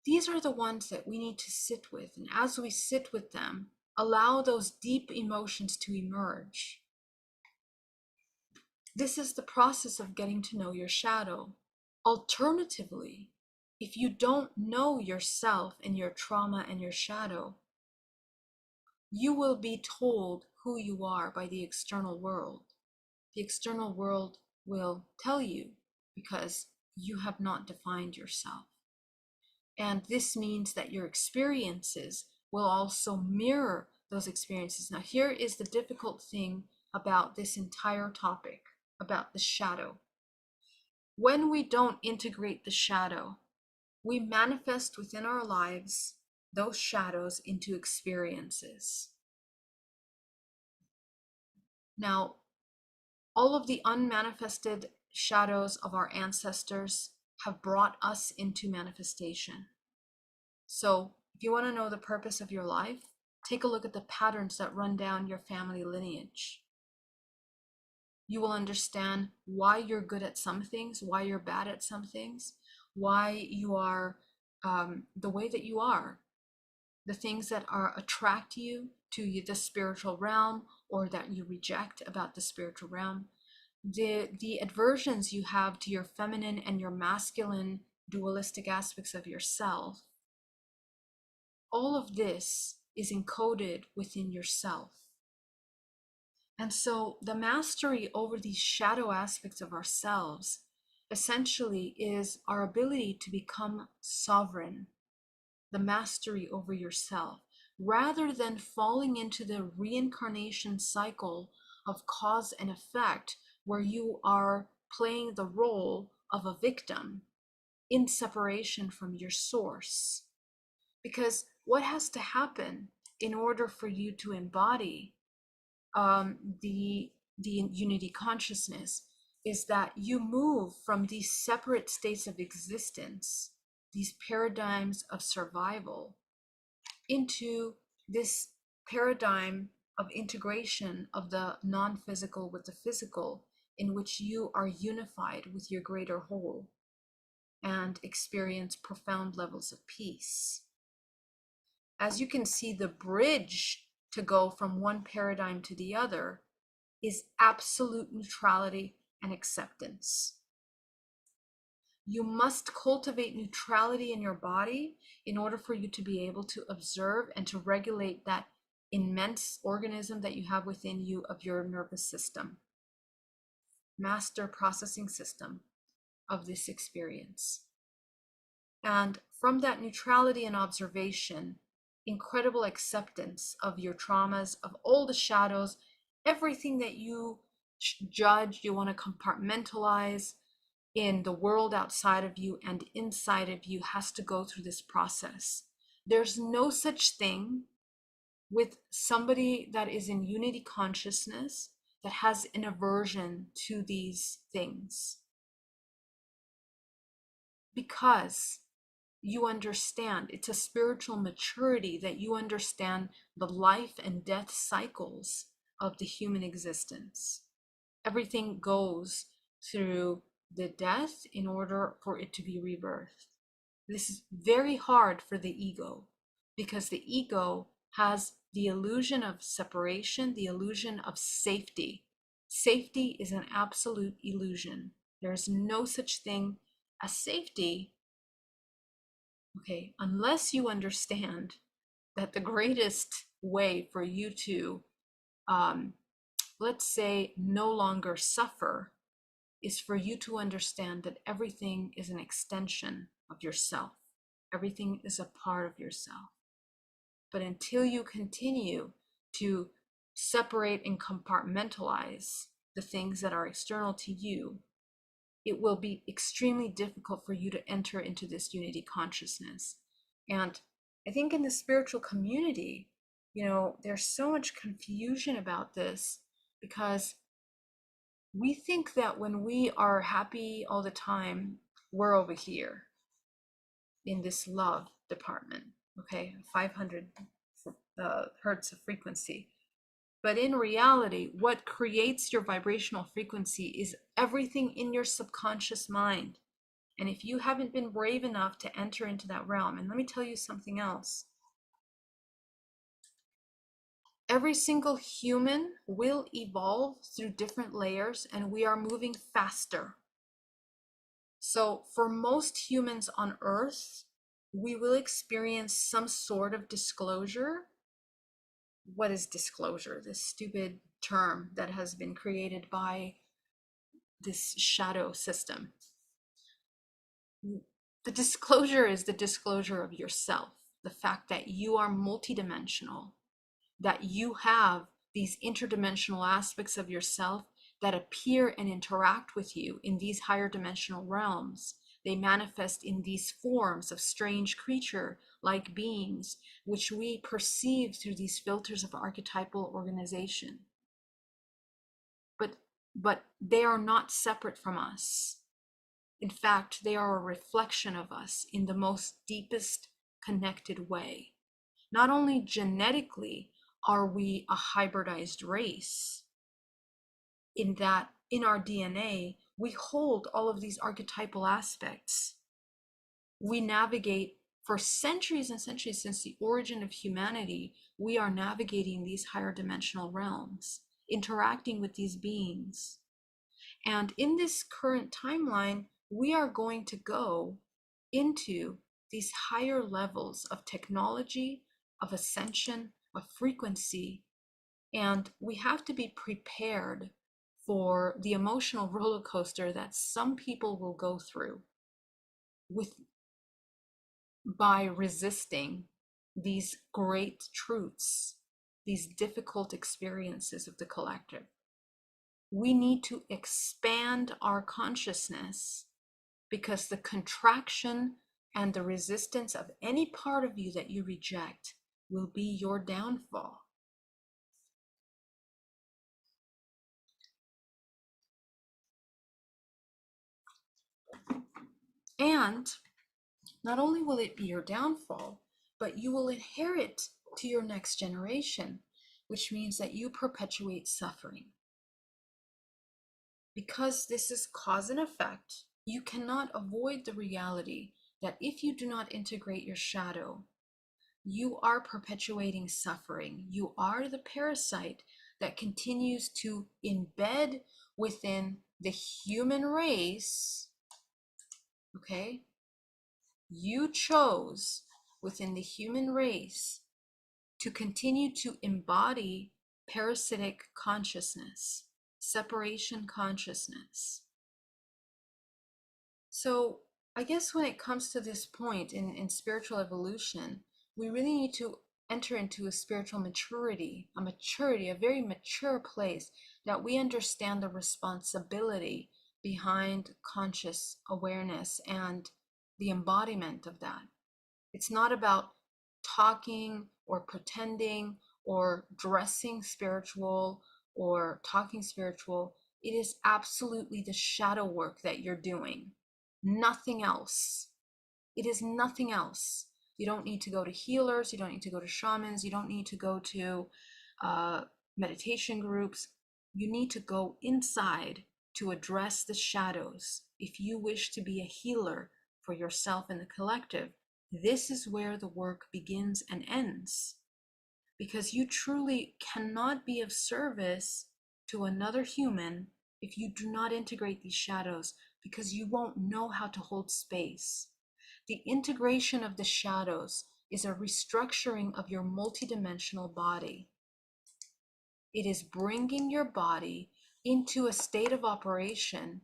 these are the ones that we need to sit with. And as we sit with them, allow those deep emotions to emerge. This is the process of getting to know your shadow. Alternatively, if you don't know yourself and your trauma and your shadow, you will be told who you are by the external world. The external world will tell you because you have not defined yourself. And this means that your experiences will also mirror those experiences. Now, here is the difficult thing about this entire topic, about the shadow. When we don't integrate the shadow, we manifest within our lives those shadows into experiences. Now, all of the unmanifested shadows of our ancestors have brought us into manifestation. So if you want to know the purpose of your life, take a look at the patterns that run down your family lineage. You will understand why you're good at some things, why you're bad at some things, why you are the way that you are, the things that attract you to the spiritual realm or that you reject about the spiritual realm, the aversions you have to your feminine and your masculine dualistic aspects of yourself. All of this is encoded within yourself. And so the mastery over these shadow aspects of ourselves essentially is our ability to become sovereign, the mastery over yourself, rather than falling into the reincarnation cycle of cause and effect, where you are playing the role of a victim in separation from your source. Because what has to happen in order for you to embody the unity consciousness is that you move from these separate states of existence, these paradigms of survival, into this paradigm of integration of the non-physical with the physical, in which you are unified with your greater whole and experience profound levels of peace. As you can see, the bridge to go from one paradigm to the other is absolute neutrality and acceptance. You must cultivate neutrality in your body in order for you to be able to observe and to regulate that immense organism that you have within you of your nervous system, master processing system of this experience. And from that neutrality and observation, incredible acceptance of your traumas, of all the shadows, everything that you judge, you want to compartmentalize in the world outside of you and inside of you has to go through this process. There's no such thing with somebody that is in unity consciousness that has an aversion to these things, because you understand it's a spiritual maturity that you understand the life and death cycles of the human existence. Everything goes through the death in order for it to be rebirthed. This is very hard for the ego, because the ego has the illusion of separation, the illusion of safety. Safety is an absolute illusion. There is no such thing as safety. Okay, unless you understand that the greatest way for you to, let's say, no longer suffer is for you to understand that everything is an extension of yourself. Everything is a part of yourself. But until you continue to separate and compartmentalize the things that are external to you, it will be extremely difficult for you to enter into this unity consciousness. And I think in the spiritual community, there's so much confusion about this, because we think that when we are happy all the time, we're over here in this love department, okay, 500 hertz of frequency. But in reality, what creates your vibrational frequency is everything in your subconscious mind. And if you haven't been brave enough to enter into that realm, and let me tell you something else. Every single human will evolve through different layers, and we are moving faster. So for most humans on Earth, we will experience some sort of disclosure. What is disclosure? This stupid term that has been created by this shadow system. The disclosure is the disclosure of yourself, the fact that you are multidimensional, that you have these interdimensional aspects of yourself that appear and interact with you in these higher dimensional realms. They manifest in these forms of strange creature-like beings, which we perceive through these filters of archetypal organization. But they are not separate from us. In fact, they are a reflection of us in the most deepest connected way. Not only genetically are we a hybridized race, in that in our DNA, we hold all of these archetypal aspects. We navigate for centuries and centuries, since the origin of humanity, we are navigating these higher dimensional realms, interacting with these beings. And in this current timeline, we are going to go into these higher levels of technology, of ascension, of frequency, and we have to be prepared for the emotional roller coaster that some people will go through by resisting these great truths, these difficult experiences of the collective. We need to expand our consciousness because the contraction and the resistance of any part of you that you reject will be your downfall. And not only will it be your downfall, but you will inherit to your next generation, which means that you perpetuate suffering. Because this is cause and effect, you cannot avoid the reality that if you do not integrate your shadow, you are perpetuating suffering. You are the parasite that continues to embed within the human race. Okay? You chose within the human race to continue to embody parasitic consciousness, separation consciousness. So I guess when it comes to this point in spiritual evolution, we really need to enter into a spiritual maturity, a very mature place that we understand the responsibility behind conscious awareness and the embodiment of that. It's not about talking or pretending or dressing spiritual or talking spiritual. It is absolutely the shadow work that you're doing. Nothing else. It is nothing else. You don't need to go to healers. You don't need to go to shamans. You don't need to go to meditation groups. You need to go inside to address the shadows. If you wish to be a healer for yourself and the collective, this is where the work begins and ends. Because you truly cannot be of service to another human if you do not integrate these shadows, because you won't know how to hold space. The integration of the shadows is a restructuring of your multidimensional body. It is bringing your body into a state of operation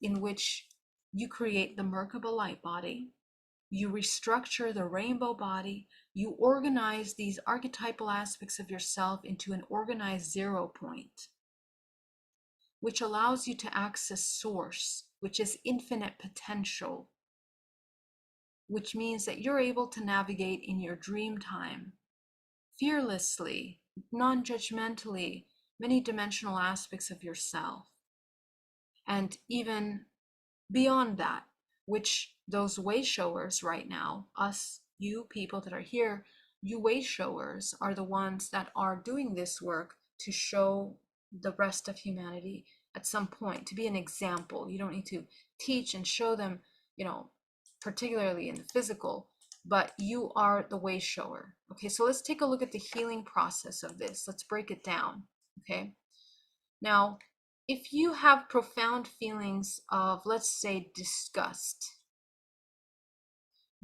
in which you create the Merkaba light body, you restructure the rainbow body, you organize these archetypal aspects of yourself into an organized 0 point, which allows you to access source, which is infinite potential, which means that you're able to navigate in your dream time fearlessly, non-judgmentally, many dimensional aspects of yourself. And even beyond that, which those way showers right now, us, you people that are here, you way showers are the ones that are doing this work to show the rest of humanity at some point, to be an example. You don't need to teach and show them, particularly in the physical, but you are the way shower. Okay, so let's take a look at the healing process of this. Let's break it down. Okay, now if you have profound feelings of, let's say, disgust,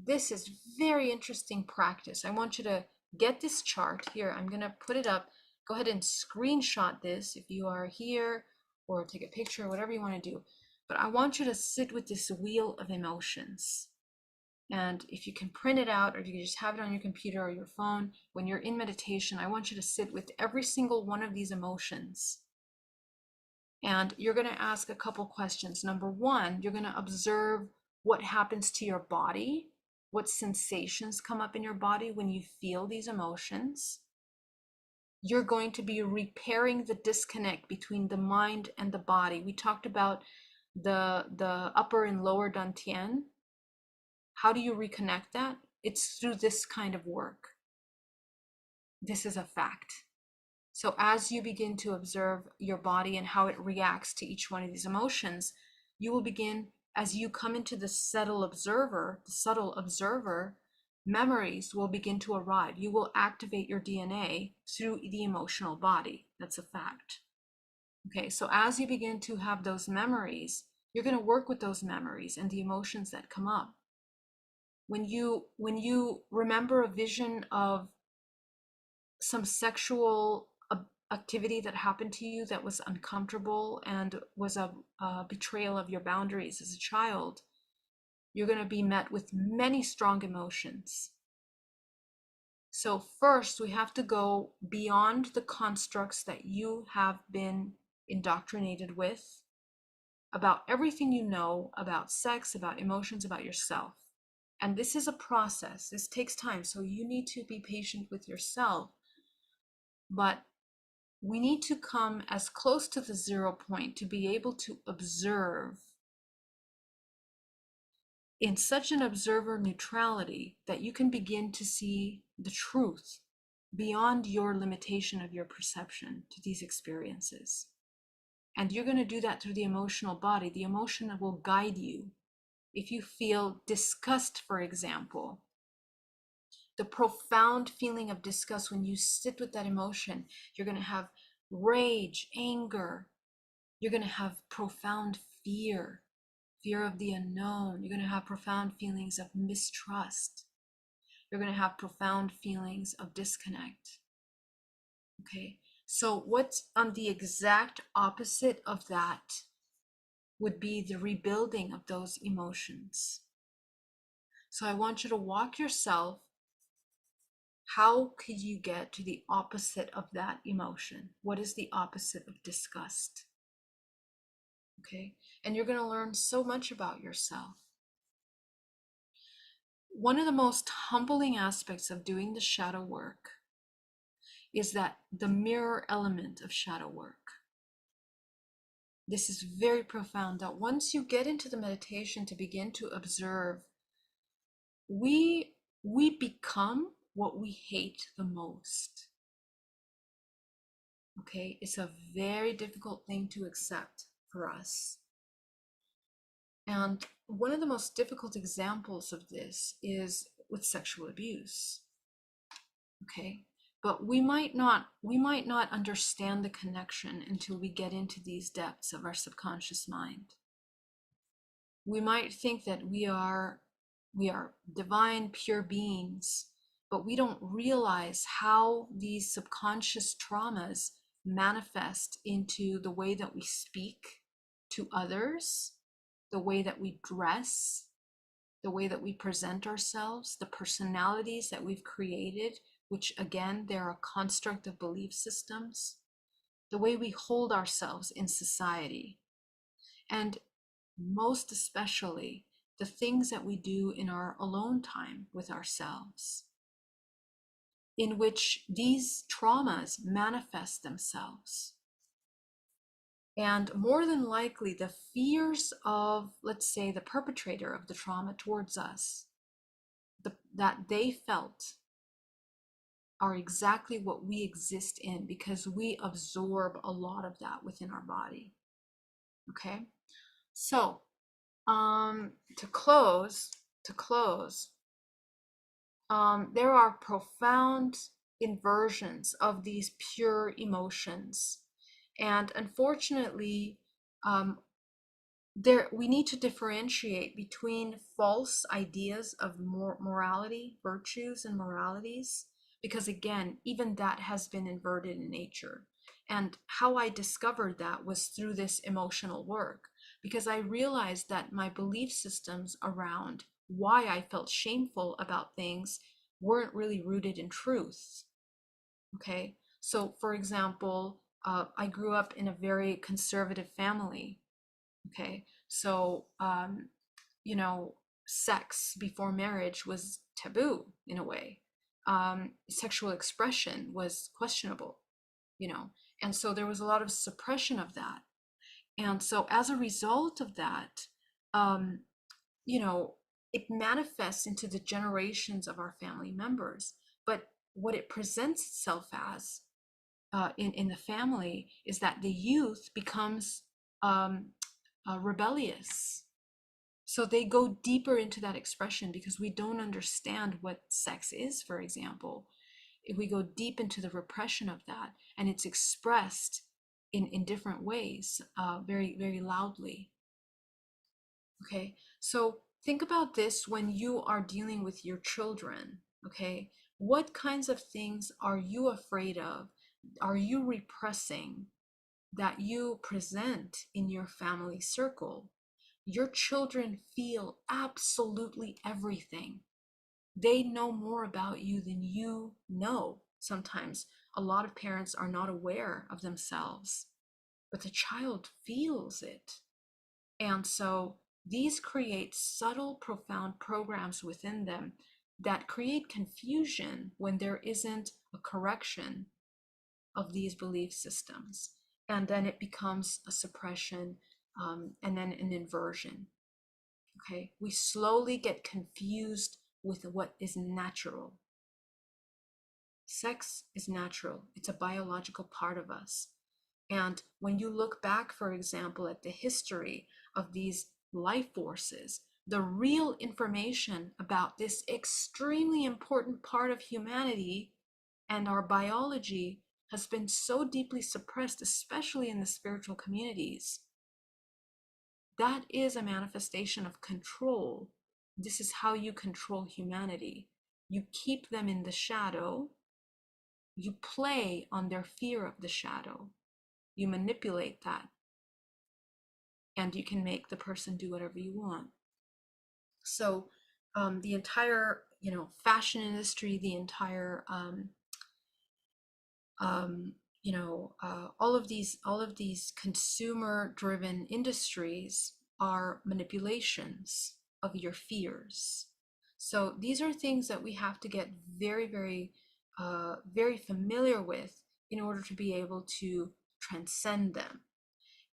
this is very interesting practice. I want you to get this chart here. I'm going to put it up. Go ahead and screenshot this if you are here, or take a picture, whatever you want to do. But I want you to sit with this wheel of emotions. And if you can print it out, or if you can just have it on your computer or your phone, when you're in meditation, I want you to sit with every single one of these emotions. And you're going to ask a couple questions. Number one, you're going to observe what happens to your body, what sensations come up in your body when you feel these emotions. You're going to be repairing the disconnect between the mind and the body. We talked about the upper and lower dantian. How do you reconnect that? It's through this kind of work. This is a fact. So as you begin to observe your body and how it reacts to each one of these emotions, you will begin, as you come into the subtle observer, memories will begin to arrive. You will activate your DNA through the emotional body. That's a fact. Okay, so as you begin to have those memories, you're going to work with those memories and the emotions that come up. When you remember a vision of some sexual activity that happened to you that was uncomfortable and was a betrayal of your boundaries as a child, you're going to be met with many strong emotions. So first, we have to go beyond the constructs that you have been indoctrinated with. about everything you know about sex, about emotions, about yourself. And this is a process. This takes time. So you need to be patient with yourself. But we need to come as close to the 0 point to be able to observe in such an observer neutrality that you can begin to see the truth beyond your limitation of your perception to these experiences. And you're going to do that through the emotional body. The emotion will guide you. If you feel disgust, for example, the profound feeling of disgust, when you sit with that emotion, you're going to have rage, anger. You're going to have profound fear, fear of the unknown. You're going to have profound feelings of mistrust. You're going to have profound feelings of disconnect. Okay, so what's on the exact opposite of that would be the rebuilding of those emotions. So I want you to walk yourself. How could you get to the opposite of that emotion? What is the opposite of disgust? Okay, and you're going to learn so much about yourself. One of the most humbling aspects of doing the shadow work is that the mirror element of shadow work. This is very profound, that once you get into the meditation to begin to observe, we become what we hate the most. Okay, it's a very difficult thing to accept for us. And one of the most difficult examples of this is with sexual abuse. Okay, but we might not understand the connection until we get into these depths of our subconscious mind. We might think that we are divine, pure beings, but we don't realize how these subconscious traumas manifest into the way that we speak to others, the way that we dress, the way that we present ourselves, the personalities that we've created, which again, they're a construct of belief systems, the way we hold ourselves in society, and most especially the things that we do in our alone time with ourselves, in which these traumas manifest themselves. And more than likely, the fears of, let's say, the perpetrator of the trauma towards us, that they felt, are exactly what we exist in, because we absorb a lot of that within our body. Okay, so to close, there are profound inversions of these pure emotions, and unfortunately, we need to differentiate between false ideas of morality, virtues, and moralities, because again, even that has been inverted in nature. And how I discovered that was through this emotional work, because I realized that my belief systems around why I felt shameful about things weren't really rooted in truth. Okay, so for example, I grew up in a very conservative family. Okay, so sex before marriage was taboo in a way. Sexual expression was questionable, and so there was a lot of suppression of that. And so as a result of that, um, it manifests into the generations of our family members. But what it presents itself as in the family is that the youth becomes rebellious. So they go deeper into that expression because we don't understand what sex is, for example. If we go deep into the repression of that, and it's expressed in different ways, very, very loudly. Okay, so think about this when you are dealing with your children. Okay, what kinds of things are you afraid of? Are you repressing that you present in your family circle? Your children feel absolutely everything. They know more about you than you know. Sometimes a lot of parents are not aware of themselves, but the child feels it. And so these create subtle, profound programs within them that create confusion when there isn't a correction of these belief systems. And then it becomes a suppression, and then an inversion. Okay, we slowly get confused with what is natural. Sex is natural, it's a biological part of us. And when you look back, for example, at the history of these life forces, the real information about this extremely important part of humanity and our biology has been so deeply suppressed, especially in the spiritual communities. That is a manifestation of control. This is how you control humanity. You keep them in the shadow. You play on their fear of the shadow. You manipulate that. And you can make the person do whatever you want. So the entire, fashion industry, the entire, all of these consumer-driven industries are manipulations of your fears. So these are things that we have to get very, very, very familiar with in order to be able to transcend them.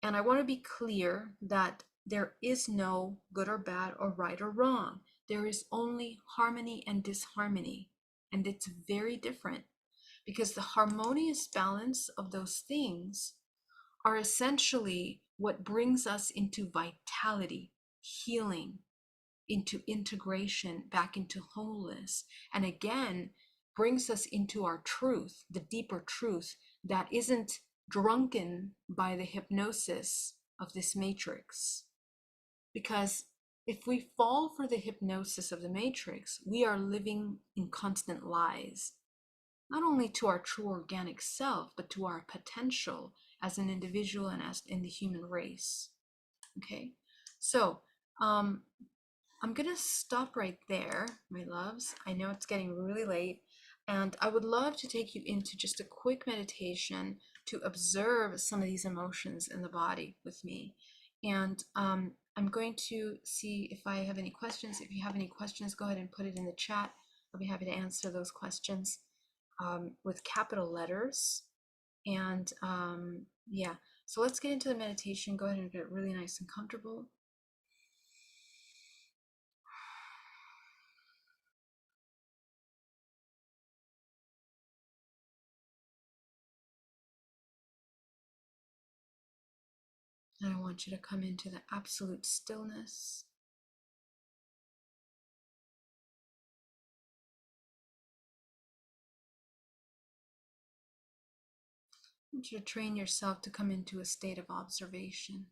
And I want to be clear that there is no good or bad or right or wrong. There is only harmony and disharmony. And it's very different because the harmonious balance of those things are essentially what brings us into vitality, healing, into integration, back into wholeness. And again, brings us into our truth, the deeper truth that isn't drunken by the hypnosis of this matrix. Because if we fall for the hypnosis of the matrix, we are living in constant lies, not only to our true organic self, but to our potential as an individual and as in the human race. Okay, so I'm gonna stop right there, my loves. I know it's getting really late, and I would love to take you into just a quick meditation to observe some of these emotions in the body with me. And I'm going to see if I have any questions. If you have any questions, go ahead and put it in the chat. I'll be happy to answer those questions with capital letters. And yeah, so let's get into the meditation. Go ahead and get really nice and comfortable. And I want you to come into the absolute stillness. I want you to train yourself to come into a state of observation.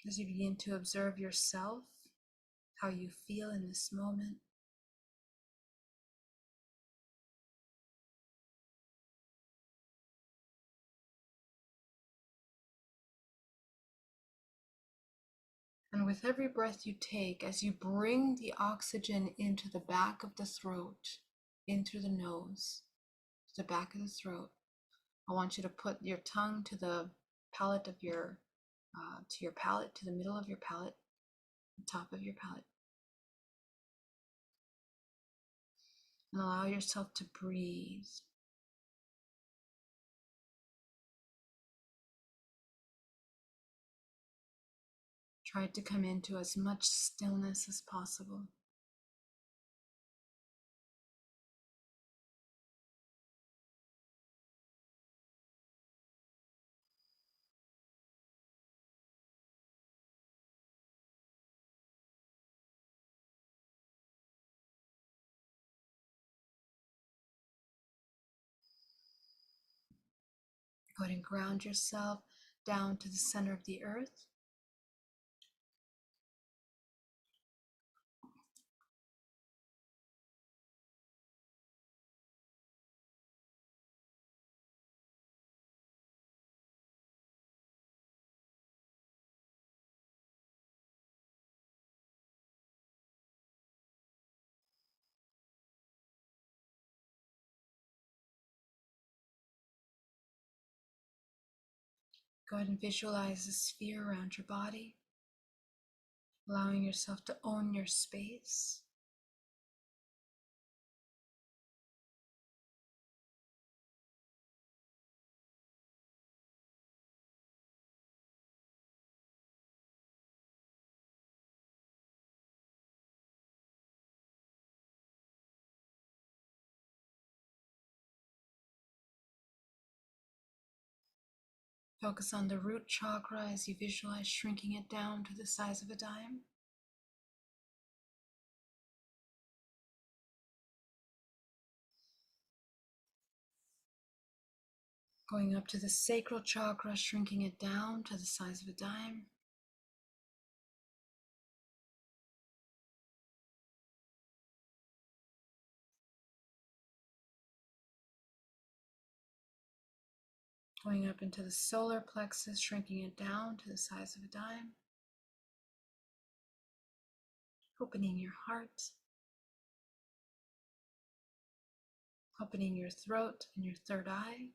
As you begin to observe yourself, how you feel in this moment, and with every breath you take, as you bring the oxygen into the back of the throat, in through the nose, to the back of the throat, I want you to put your tongue to the palate of to your palate, to the middle of your palate, the top of your palate, and allow yourself to breathe. Try to come into as much stillness as possible. Go ahead and ground yourself down to the center of the earth. Go ahead and visualize a sphere around your body, allowing yourself to own your space. Focus on the root chakra as you visualize shrinking it down to the size of a dime. Going up to the sacral chakra, shrinking it down to the size of a dime. Going up into the solar plexus, shrinking it down to the size of a dime. Opening your heart. Opening your throat and your third eye.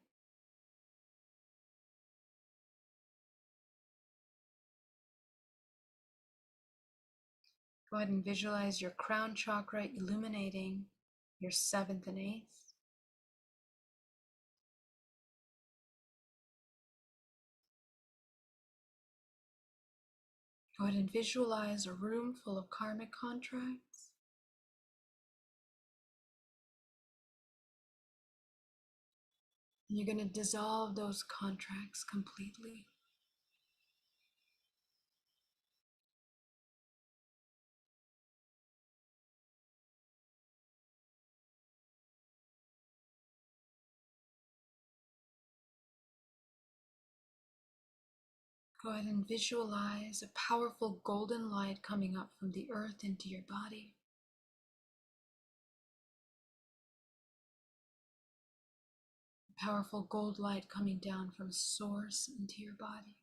Go ahead and visualize your crown chakra illuminating your 7th and 8th. Go ahead and visualize a room full of karmic contracts. And you're going to dissolve those contracts completely. Go ahead and visualize a powerful golden light coming up from the earth into your body. A powerful gold light coming down from source into your body.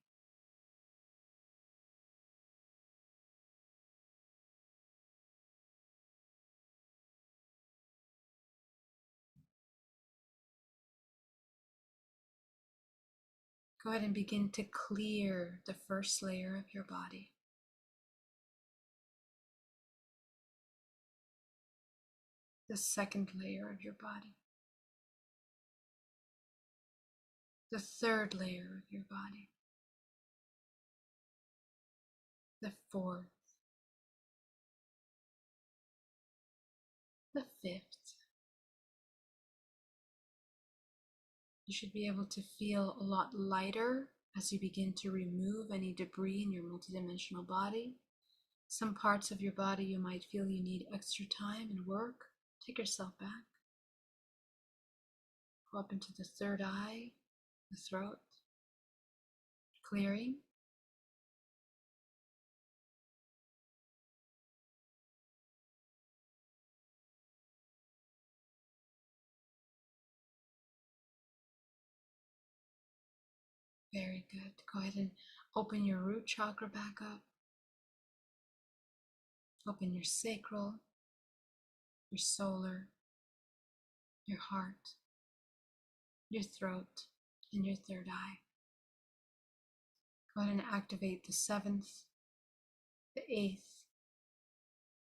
Go ahead and begin to clear the first layer of your body. The second layer of your body. The third layer of your body. The fourth. The fifth. You should be able to feel a lot lighter as you begin to remove any debris in your multidimensional body. Some parts of your body you might feel you need extra time and work. Take yourself back. Go up into the third eye, the throat, clearing. Very good. Go ahead and open your root chakra back up. Open your sacral, your solar, your heart, your throat, and your third eye. Go ahead and activate the 7th, the 8th,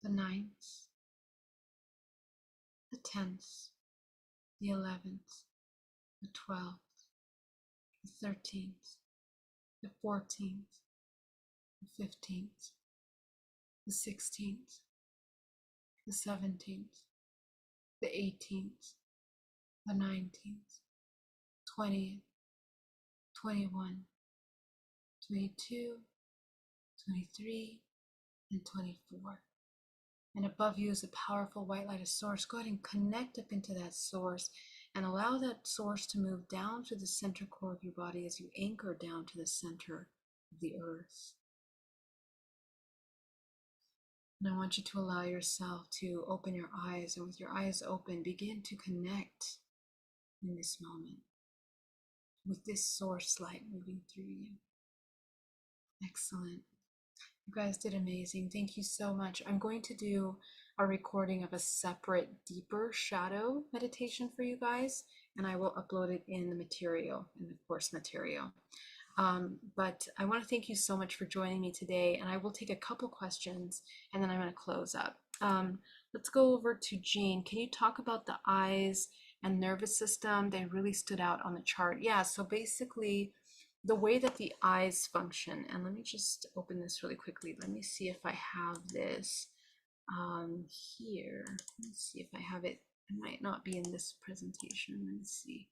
the 9th, the 10th, the 11th, the 12th, the 13th, the 14th, the 15th, the 16th, the 17th, the 18th, the 19th, 20th, 21, 22, 23, and 24. And above you is a powerful white light of source. Go ahead and connect up into that source and allow that source to move down to the center core of your body as you anchor down to the center of the earth. And I want you to allow yourself to open your eyes, and with your eyes open, begin to connect in this moment with this source light moving through you. Excellent. You guys did amazing. Thank you so much. I'm going to do a recording of a separate, deeper shadow meditation for you guys, and I will upload it in the material, in the course material. But I want to thank you so much for joining me today, and I will take a couple questions and then I'm going to close up. Let's go over to Jean. Can you talk about the eyes and nervous system? They really stood out on the chart. Yeah, so basically, the way that the eyes function, and let me just open this really quickly. Let me see if I have this here. Let's see if I have it. It might not be in this presentation. Let me see.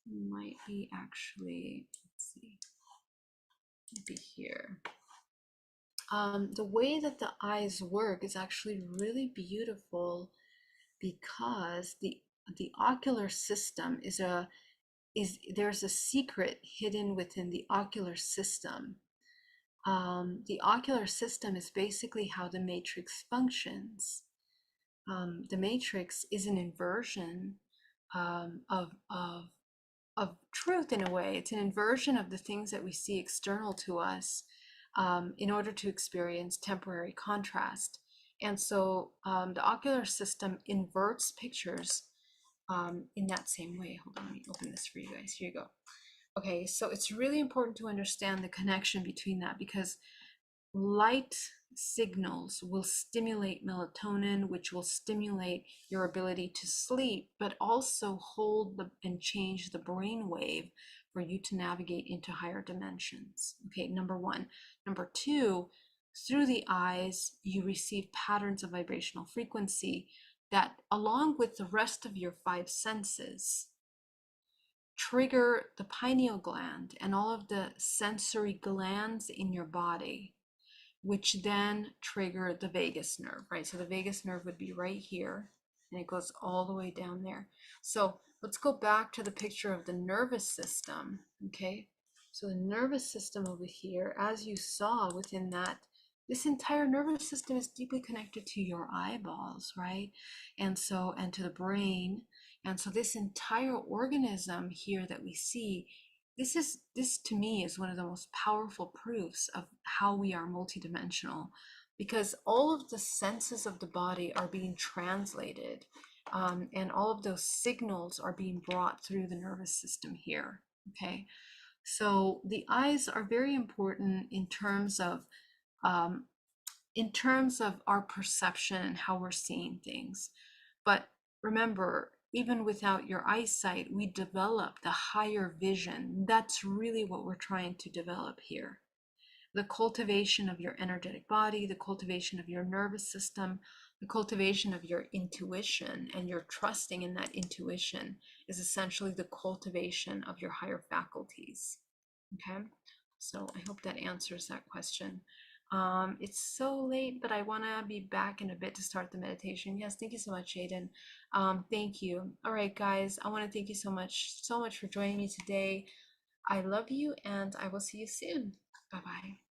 It might be actually, let's see, maybe here. The way that the eyes work is actually really beautiful because the ocular system is there's a secret hidden within the ocular system. The ocular system is basically how the matrix functions. The matrix is an inversion of truth in a way. It's an inversion of the things that we see external to us in order to experience temporary contrast. And so the ocular system inverts pictures in that same way. Hold on, let me open this for you guys. Here you go. Okay, so it's really important to understand the connection between that because light signals will stimulate melatonin, which will stimulate your ability to sleep, but also hold and change the brain wave for you to navigate into higher dimensions. Okay, number one. Number two, through the eyes, you receive patterns of vibrational frequency that, along with the rest of your five senses, trigger the pineal gland and all of the sensory glands in your body, which then trigger the vagus nerve, right? So the vagus nerve would be right here, and it goes all the way down there. So let's go back to the picture of the nervous system, okay? So the nervous system over here, as you saw within that, this entire nervous system is deeply connected to your eyeballs, right? And to the brain. And so this entire organism here that we see, this to me is one of the most powerful proofs of how we are multidimensional, because all of the senses of the body are being translated, and all of those signals are being brought through the nervous system here. Okay, so the eyes are very important um, in terms of our perception and how we're seeing things. But remember, even without your eyesight, we develop the higher vision. That's really what we're trying to develop here. The cultivation of your energetic body, the cultivation of your nervous system, the cultivation of your intuition, and your trusting in that intuition is essentially the cultivation of your higher faculties. Okay, so I hope that answers that question. It's so late, but I want to be back in a bit to start the meditation. Yes, thank you so much, Jaden. Thank you. All right, guys, I want to thank you so much for joining me today. I love you, and I will see you soon. Bye-bye.